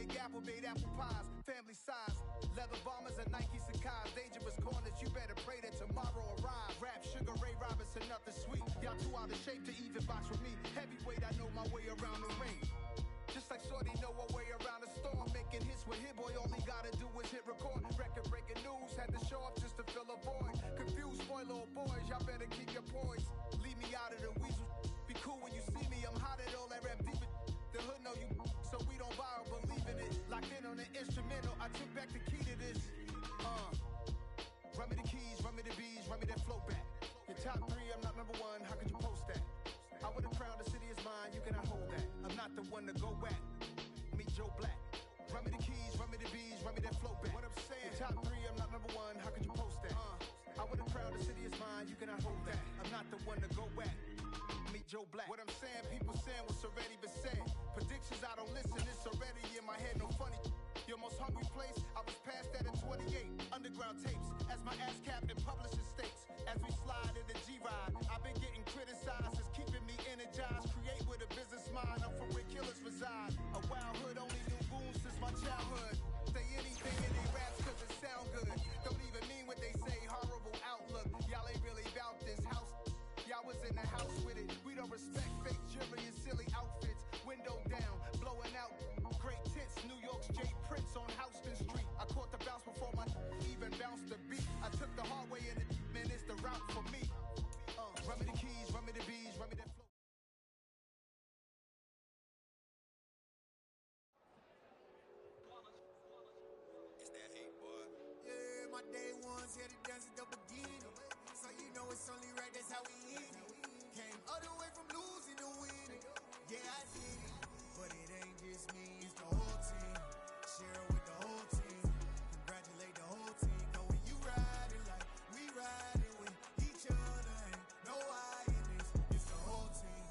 Big Apple made apple pies, family size. Leather bombers and Nike Sacai's. Dangerous corners, you better pray that tomorrow arrive. Rap, Sugar Ray Robinson, nothing sweet. Y'all too out of shape to even box with me. Heavyweight, I know my way around the ring. Just like Shorty know her way around the storm. Making hits with Hit Boy, all he gotta do is hit record. Record breaking news, had to show up just to fill a void. Confused boy, little boys, y'all better keep your poise. Leave me out of the weasel. Be cool when you see me, I'm hot at all that rap deep. The hood know you, so we don't borrow, believe in it. Locked in on the instrumental, I took back the key to this. Run me the keys, run me the bees, run me that flow back. Your top three, I'm not number one, how could you post that? I would've crowned the city is mine, you cannot hold that. I'm not the one to go back. Meet Joe Black. Run me the keys, run me the bees, run me that flow back. What I'm saying, your top three, I'm not number one, how could you post that? I would've crowned the city is mine, you cannot hold that. I'm not the one to go back. Meet Joe Black. What I'm saying, people saying what's already been said. Predictions, I don't listen, it's already in my head, no funny. Your most hungry place, I was past that in 28. Underground tapes, as my ass cap in publishing states. As we slide in the G-Ride, I've been getting criticized, it's keeping me energized. Create with a business mind, I'm from where killers reside. A wild hood, only knew goons since my childhood. Say anything in they raps cause it sound good. Don't even mean what they say, horrible outlook. Y'all ain't really about this house. Y'all was in the house with it. We don't respect fake jewelry and silly outfits. Window down, blowing out. Great tits, New York's Jay Prince on Houston Street. I caught the bounce before my even bounced the beat. I took the hard way in it, man, it's the route for me. Run me the keys, run me the bees, run me that flow. It's that hate, boy. Yeah, my day ones here to dance at the beginning. So you know it's only right, that's how we end it. Came all the way from losing to winning. Yeah, I did it. But it ain't just me, it's the whole team. Share it with the whole team. Congratulate the whole team. Cause when you riding like we riding with each other, ain't no I in this. It's the whole team.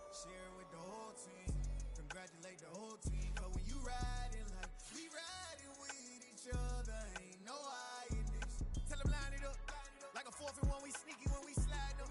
Share it with the whole team. Congratulate the whole team. Cause when you riding like we riding with each other, ain't no I in this. Tell them line it up. Like a 4th and 1, we sneaky when we slide them.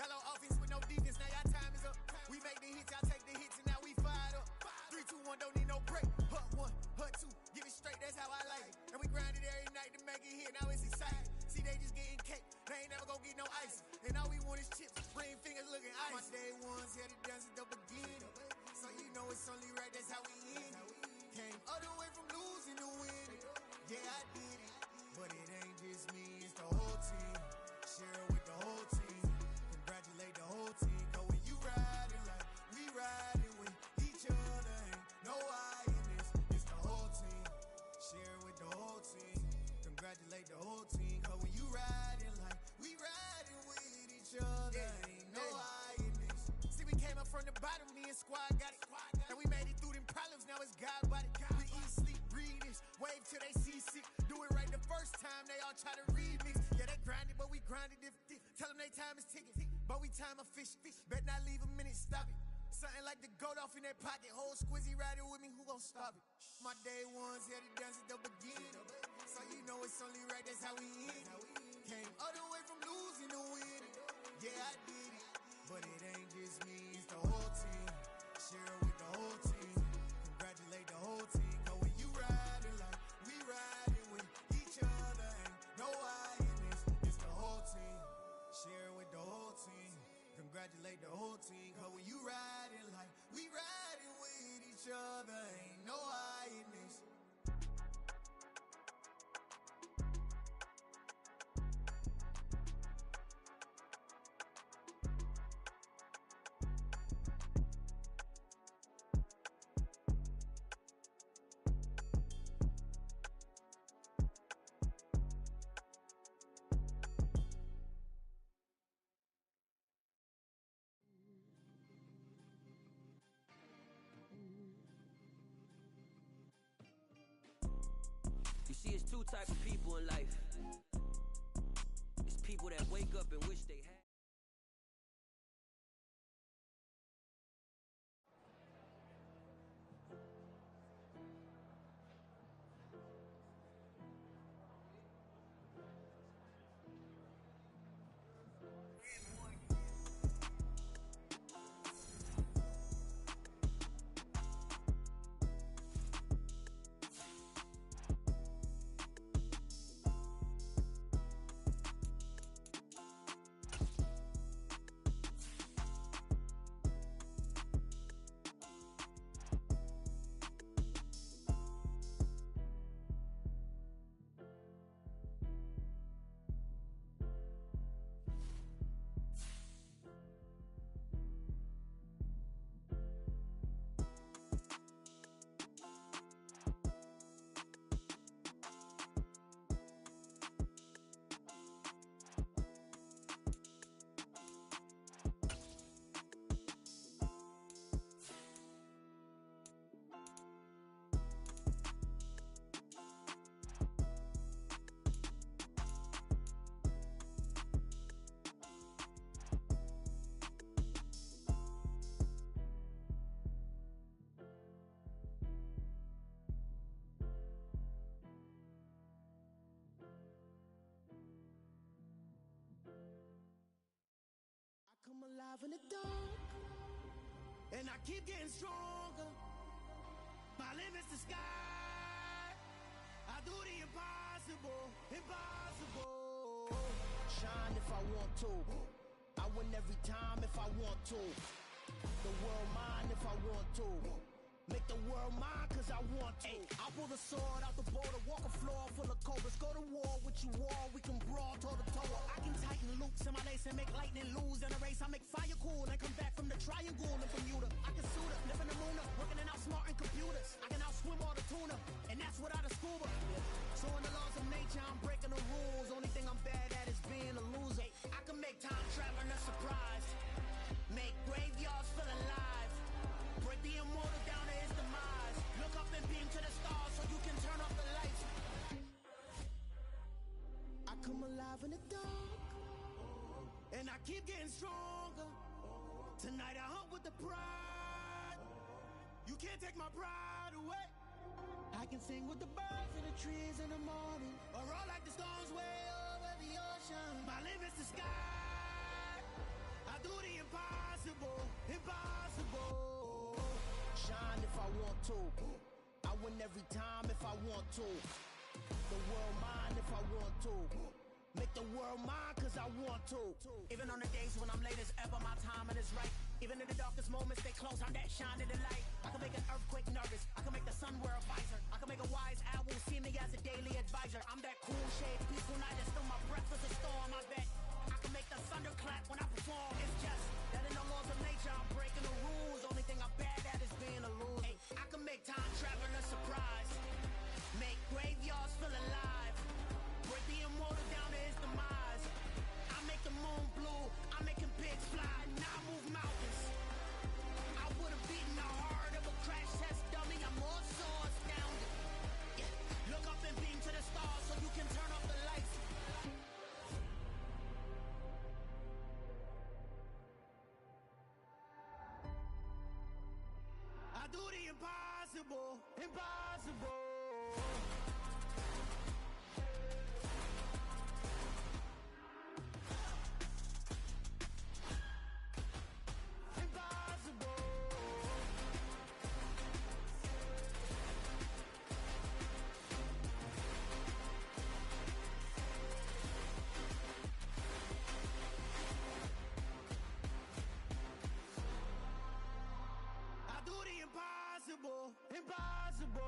Y'all on offense with no defense, now y'all time is up. We make the hits, y'all take the hits, and now we fired up. 3, 2, 1, don't need no break. Hut 1, hut 2, give it straight, that's how I like it. And we grind it every night to make it hit, now it's exciting. See, they just getting cake, they ain't never gonna get no ice. And all we want is chips, ring fingers looking ice. My day ones here to dance at the beginning. So you know it's only right, that's how we end it. Came all the way from losing to winning. Yeah, I did it. But it ain't just me, it's the whole team. Share it with the whole team. Congratulate the whole team. Cause when you riding like we riding with each other, ain't no I in this. It's the whole team. Share it with the whole team. Congratulate the whole team. Cause when you riding like we riding with each other, ain't no I in this. See, we came up from the bottom, me and squad got it. And we made it through them problems, now it's God body. We eat, sleep, breathe this. Wave till they see sick. Do it right the first time, they all try to remix. Yeah, they grinded, but we grinded different. Tell them they time is ticking, but we time a fish. Bet not leave a minute, stop it. Something like the goat off in their pocket. Whole squizzy riding with me, who gon' stop it? My day ones here to dance at the beginning. So you know it's only right, that's how we end it. Came all the way from losing to winning. Yeah, I did it. But it ain't just me, it's the whole team. Share it with the whole team. Congratulate the whole team. Cause when you riding like we riding with each other, ain't no I in this. It's the whole team. Share it with the whole team. Congratulate the whole team. Cause when you riding like we riding with each other, ain't no I in this. You see, it's two types of people in life. It's people that wake up and wish they had. dark, and I keep getting stronger. My limit's the sky. I do the impossible, impossible. Shine if I want to. I win every time if I want to. The world mine if I want to. Make the world mine cause I want to. I pull the sword out the border, walk a floor full of cobras. Go to war with you all, we can brawl toe to toe. I can tighten loops in my lace and make lightning lose in a race. I make fire cool and come back from the triangle in Bermuda. I can suit up, live in the moon up, working and outsmarting computers. I can outswim all the tuna, and that's without a scuba. So in the laws of nature, I'm breaking the rules. Only thing I'm bad at is being a loser. I can make time traveling a surprise, make graveyards feel alive, break the immortal down to his demise. Look up and beam to the stars so you can turn off the lights. I come alive in the dark, and I keep getting stronger. Tonight I hunt with the pride. You can't take my pride away. I can sing with the birds and the trees in the morning, or roll like the storms way over the ocean. My limit's the sky. I do the impossible, impossible. Shine if I want to. I win every time if I want to. The world mine if I want to. Make the world mine cause I want to. Even on the days when I'm late as ever, my timing is right. Even in the darkest moments, stay close, I'm that shining the light. I can make an earthquake nervous, I can make the sun wear a visor. I can make a wise owl see me as a daily advisor. I'm that cool shade, peaceful night, and still my breath is a storm. I bet I can make the thunder clap when I perform. It's just that in the laws of nature, I'm breaking the rules. Only thing I'm bad at is being a loser. I can make time travel a surprise, make graveyards feel alive, break the immortal down to his demise. I make the moon blue, I'm making pigs fly, now I move mountains. I would've beaten the heart of a crash test dummy, I'm more so astounded. Yeah. Look up and beam to the stars so you can turn off the lights. I do the impossible, impossible. Impossible, impossible.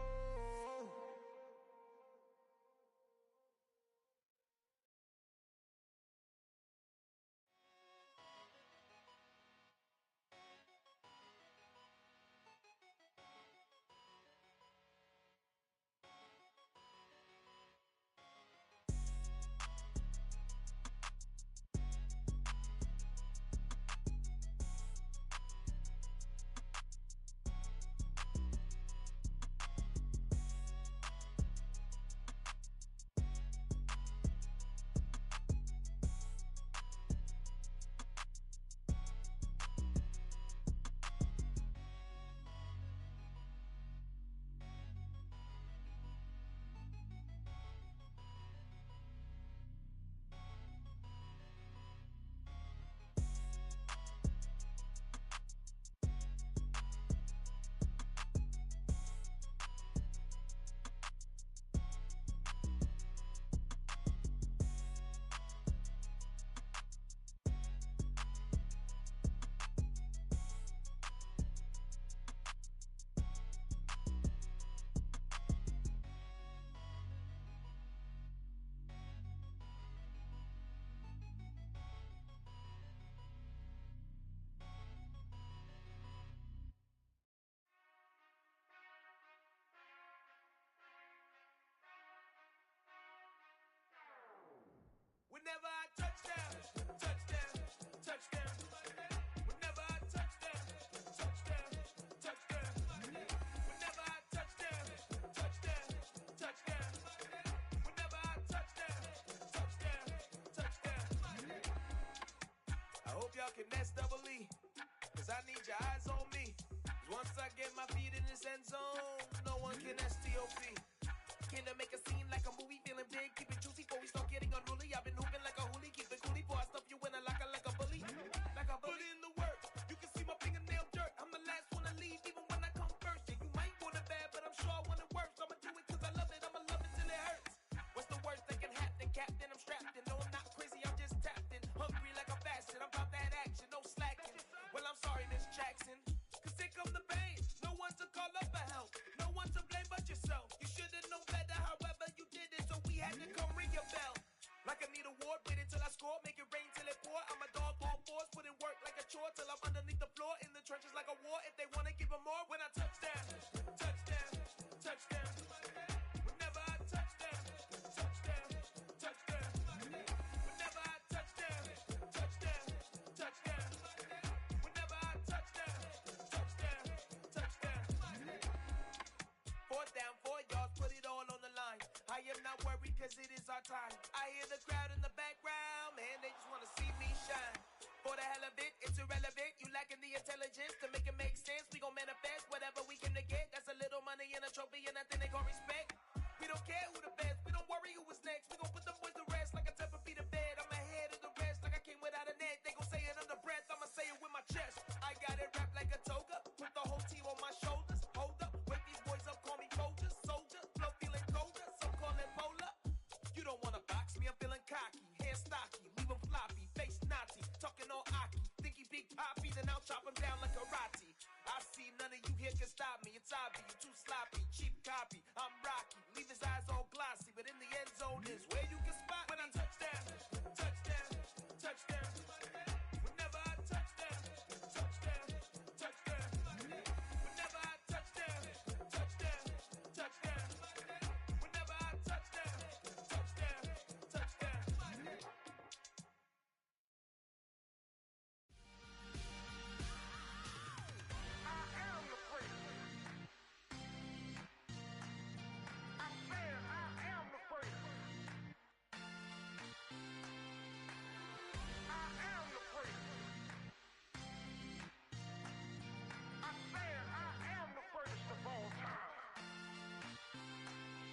Whenever I touch down, touchdown, touchdown. Whenever I touch down, touchdown, touchdown. Whenever I touch down, touchdown, touchdown. Whenever I touch down, touchdown, touchdown. I hope y'all can nest double E, cause I need your eyes on me. Cause once I get my feet in this end zone, no one can STOP. Can I make a scene like a movie, feeling big, keep it juicy before we start getting unruly. I've been hooping like a hoolie, keep it coolie before I stuff you in a locker like a bully. Like a bully in the work, like I need a award, wait until I score, make it rain till it pour. I'm a dog on force, put in work like a chore till I'm underneath the floor, in the trenches like a war. If they wanna give them more, when I touch down, touchdown, touchdown. Whenever I touch down, touchdown, touchdown. Whenever I touch down, touchdown, touchdown. Whenever I touch down, touchdown, touchdown. 4th down, 4 yards, put it all on the line. I am not worried cause it is our time. I hear the crowd in the background, man, they just wanna see me shine. For the hell of it, it's irrelevant. You lacking the intelligence to make it make sense. We gon' manifest whatever we came to get. That's a little money and a trophy and nothing they gon' respect. We don't care who the best, we don't worry who was next. We gon' put them boys to rest like a Tempur-Pedic bed. I'm ahead of the rest like I came without a net. They gon' say it under breath, I'ma say it with my chest. I got it wrapped like a toga, put the whole team on my shoulders. Hold up, wake these boys up, call me Folger. Soldier, flow feeling colder, some call it polar. You don't wanna box me, I'm feeling cocky. Hair stocky, leave him floppy, face Nazi. Talking all aki, think he big poppy, then I'll chop him down like karate. I see none of you here can stop me. It's obvious, you too sloppy, cheap copy. I'm Rocky, leave his eyes all glossy, but in the end zone is where you can spot when I touchdown, touchdown, touchdown. Whenever I touchdown, touchdown, touchdown. Whenever I touchdown, touchdown, touchdown. Whenever I touchdown, touchdown, touchdown.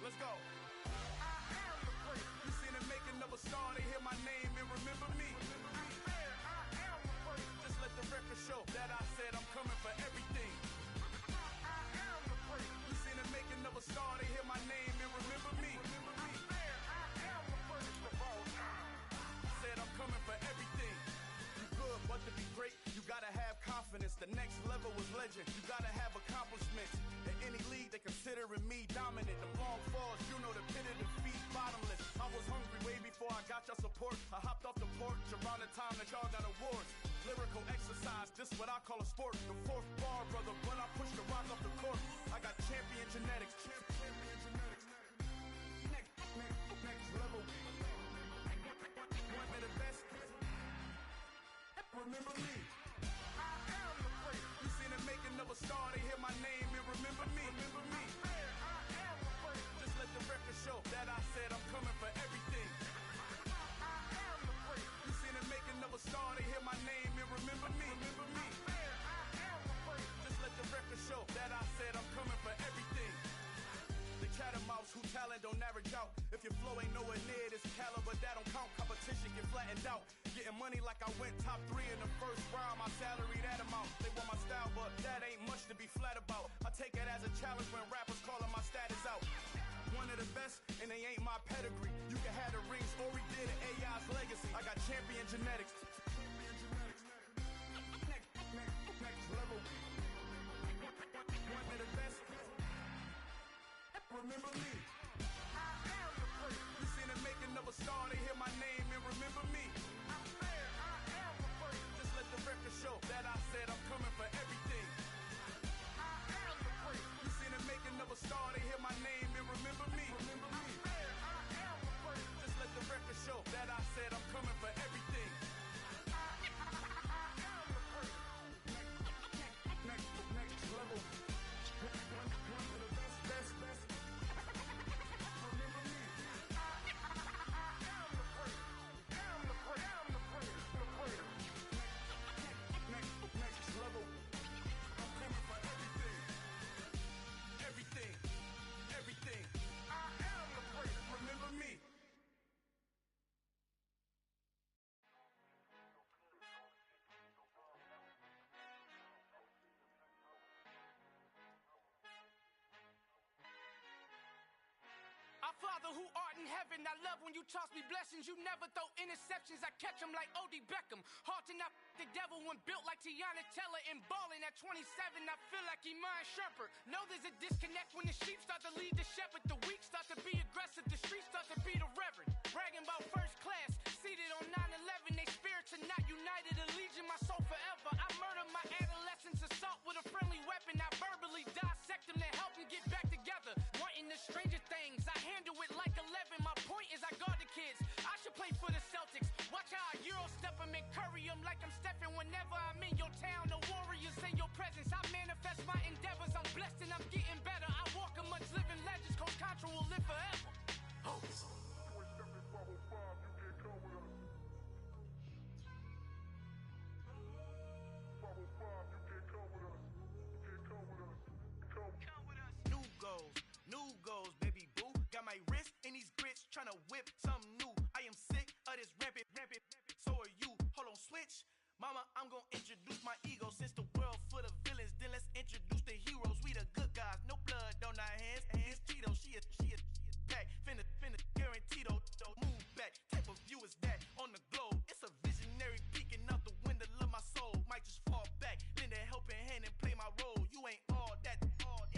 Let's go. You seen the making of a star, they hear my name and remember me. Just let the record show that I said I'm coming for everything. You seen the making of a star, they hear my name and remember me. Said I'm coming for everything. You good, but to be great, you gotta have confidence. The next level was legend. You gotta have accomplishments. In any league, they considering me dominant. The long falls, you know the pit of defeat, bottomless. I was hungry way before I got your support. I hopped off the porch around the time that y'all got awards. Lyrical exercise, this what I call a sport. The 4th bar, brother, when I push the rock off the court. I got champion genetics. Next level. One of the best. Remember me. You seen the making of a star, they hear my name and remember me. Just let the record show that I said I'm coming for everything. You seen the making of a star, they hear my name and remember me. Just let the record show that I said I'm coming for everything. The chattermouths who talent don't average out. If your flow ain't nowhere near this caliber, that don't count. Competition get flattened out. Getting money like I went top 3 in the first round. My salary that amount. They want my style, but that ain't much to be flat about. I take it as a challenge when rappers calling my status out. One of the best, and they ain't my pedigree. You can have the rings, or we did it, AI's legacy. I got champion genetics. Next level. One of the best. Remember me. You seen the making of a star, they hear my name and remember me. Just let the record show that I said I'm coming for everything. You seen the making of a star, they hear my name and remember me. Just let the record show that I said I'm coming for everything. Father who art in heaven, I love when you toss me blessings. You never throw interceptions, I catch them like O.D. Beckham. Hard to not the devil when built like Tiana Teller and balling at 27. I feel like Iman Shumpert. Know there's a disconnect when the sheep start to lead the shepherd. The weak start to be aggressive, the streets start to be the reverend. Bragging about first class, seated on 9/11. They spirits are not united, a legion, my soul forever. I murder my adolescence, assault with a friendly weapon. I verbally dissect them to help them get back together. Wanting the stranger things, I handle it like 11. My point is I guard the kids. I should play for the Celtics. Watch how I Euro step them and curry them like I'm Stephen. Whenever I'm in your town, the Warriors in your presence. I manifest my endeavors. I'm blessed and I'm getting better. I walk amongst living legends. Coach Contra will live forever. Oh. New goals, baby boo. Got my wrist in these grits, tryna whip something new. I am sick of this rampant. So are you. Hold on, switch. Mama, I'm gonna introduce my ego. Since the world full of villains, then let's introduce the heroes. We the good guys, no blood on our hands. Hands Cheeto, she a pack. Finna guaranteed move back. Type of view is that on the globe? It's a visionary peeking out the window of my soul. Might just fall back, lend a helping hand and play my role. You ain't all that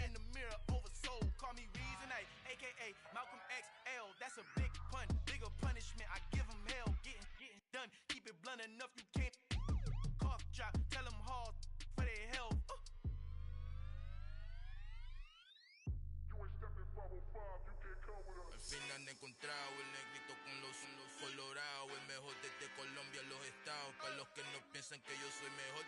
in the mirror oversold. Call me Reason A, aka Malcolm XL. That's a big pun, bigger punishment. I give him hell, getting done. Keep it blunt enough, you can't cough drop. Tell them hard for their health. Al final he encontrado el negrito con los colorados, el mejor desde Colombia a los estados. Para los que no piensan que yo soy mejor,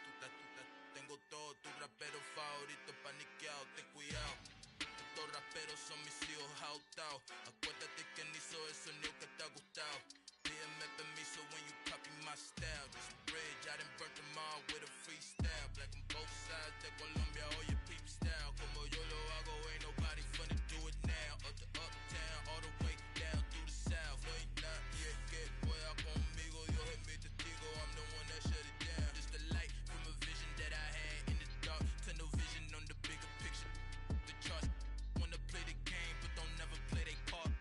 tengo todo, tu rapero favorito paniqueado, ten cuidado. Estos raperos son mis hijos adoptados. Acuérdate quién hizo el sonido que te ha gustado. Pídeme permiso when you copy my style. This bridge, I done burnt them all with a freestyle. Black on both sides de Colombia, oye peep style. Como yo lo hago, ain't nobody finna do it now. Up to uptown, all the way down through the south. No hay nadie que pueda conmigo, Dios es mi testigo. I'm the one that shut it down. Just the light from a vision that I had in the dark. Tunnel vision on the bigger picture. The charts wanna play the game, but don't never play their part.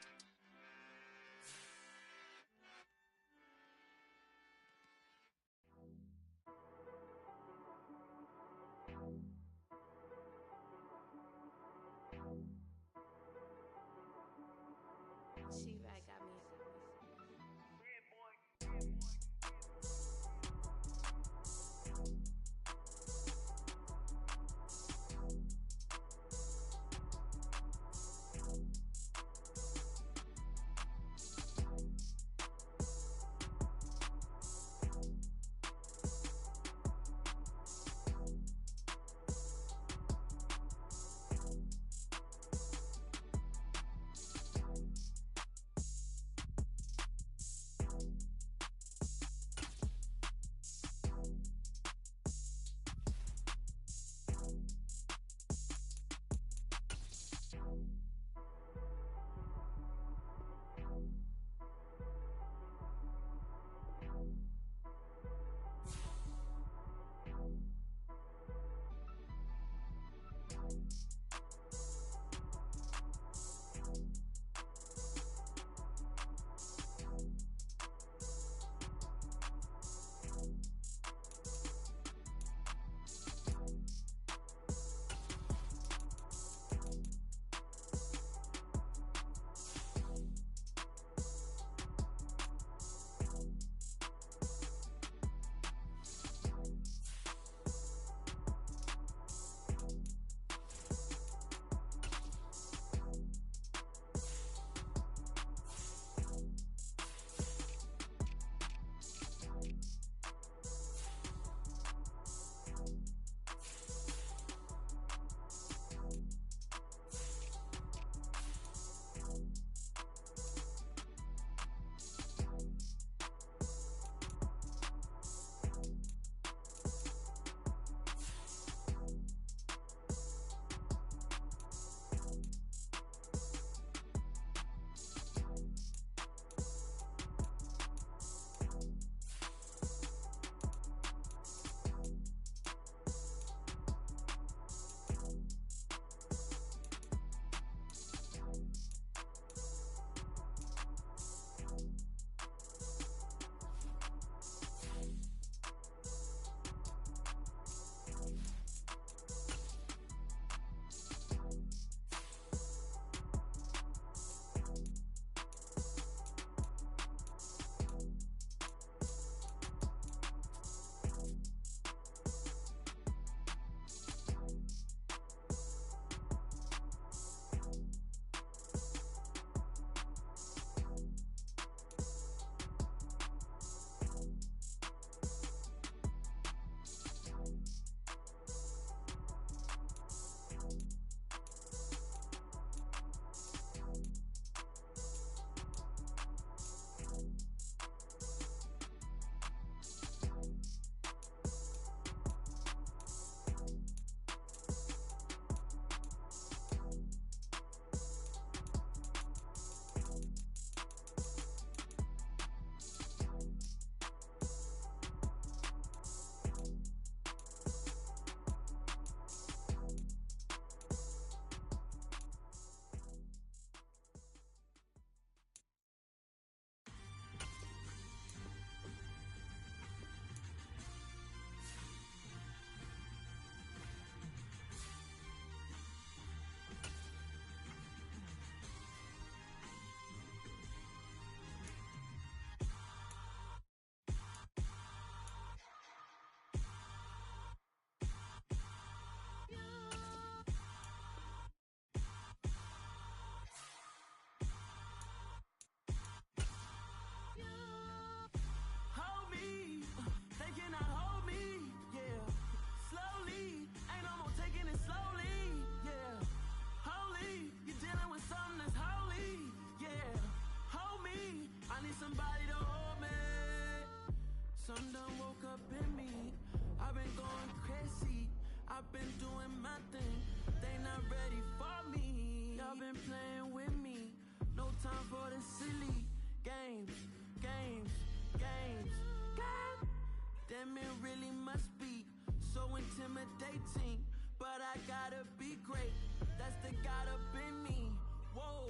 be great. That's the God up in me. Whoa,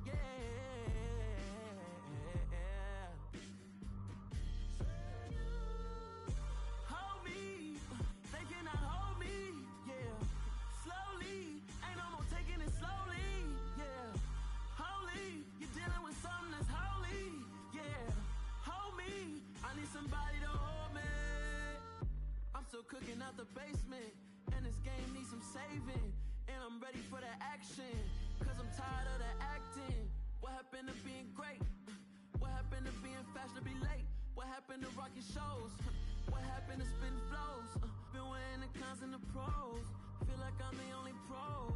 yeah. Hold me, they cannot hold me, yeah. Slowly, ain't no more taking it slowly, yeah. Holy, you're dealing with something that's holy, yeah. Hold me, I need somebody to hold me. I'm still cooking out the basement, and this game needs some saving. And I'm ready for the action, cause I'm tired of the acting. What happened to being great? What happened to being fast to be late? What happened to rocking shows? What happened to spitting flows? Been weighing the cons and the pros. Feel like I'm the only pro.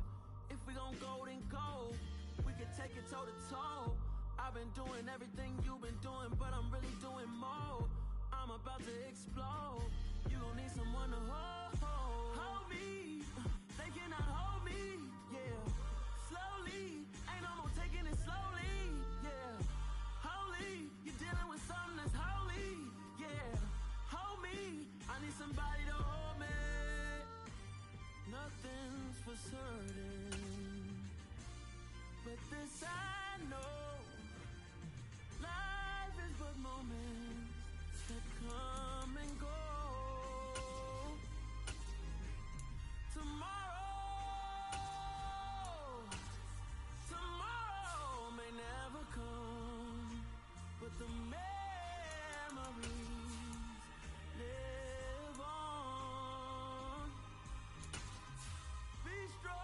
If we gon' go, then go. We can take it toe to toe. I've been doing everything you've been doing, but I'm really doing more. I'm about to explode. You gon' need someone to hold. Hold me. They cannot hold me. Yeah. Slowly. Ain't no more taking it slowly. Yeah. Holy. You're dealing with something that's holy. Yeah. Hold me. I need somebody to hold me. Nothing's for certain, but this I know. Life is but moments that come and go. Tomorrow may never come, but the memories live on. Be strong,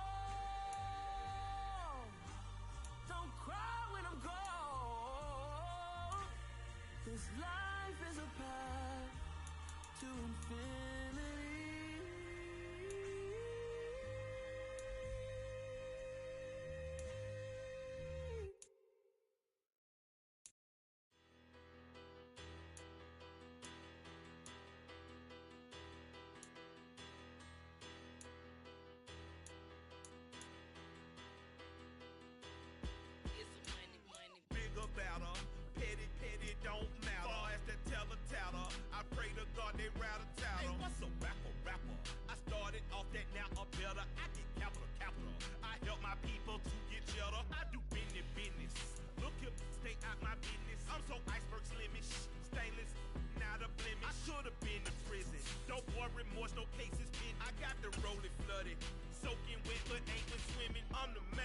don't cry when I'm gone. This life is a path to infinity. Bigger, better, petty, don't matter. Far as the teller, I pray to God they rattle tattle. Hey, what's a rapper? I started off that, now I'm better. I get capital. I help my people to get cheddar. I do business. Look here, stay out my business. I'm so iceberg slimish, stainless, not a blemish. I should've been in prison. Don't boy remorse, no cases pinned. I got the rolling flooded, soaking wet, but ain't been swimming. I'm the man.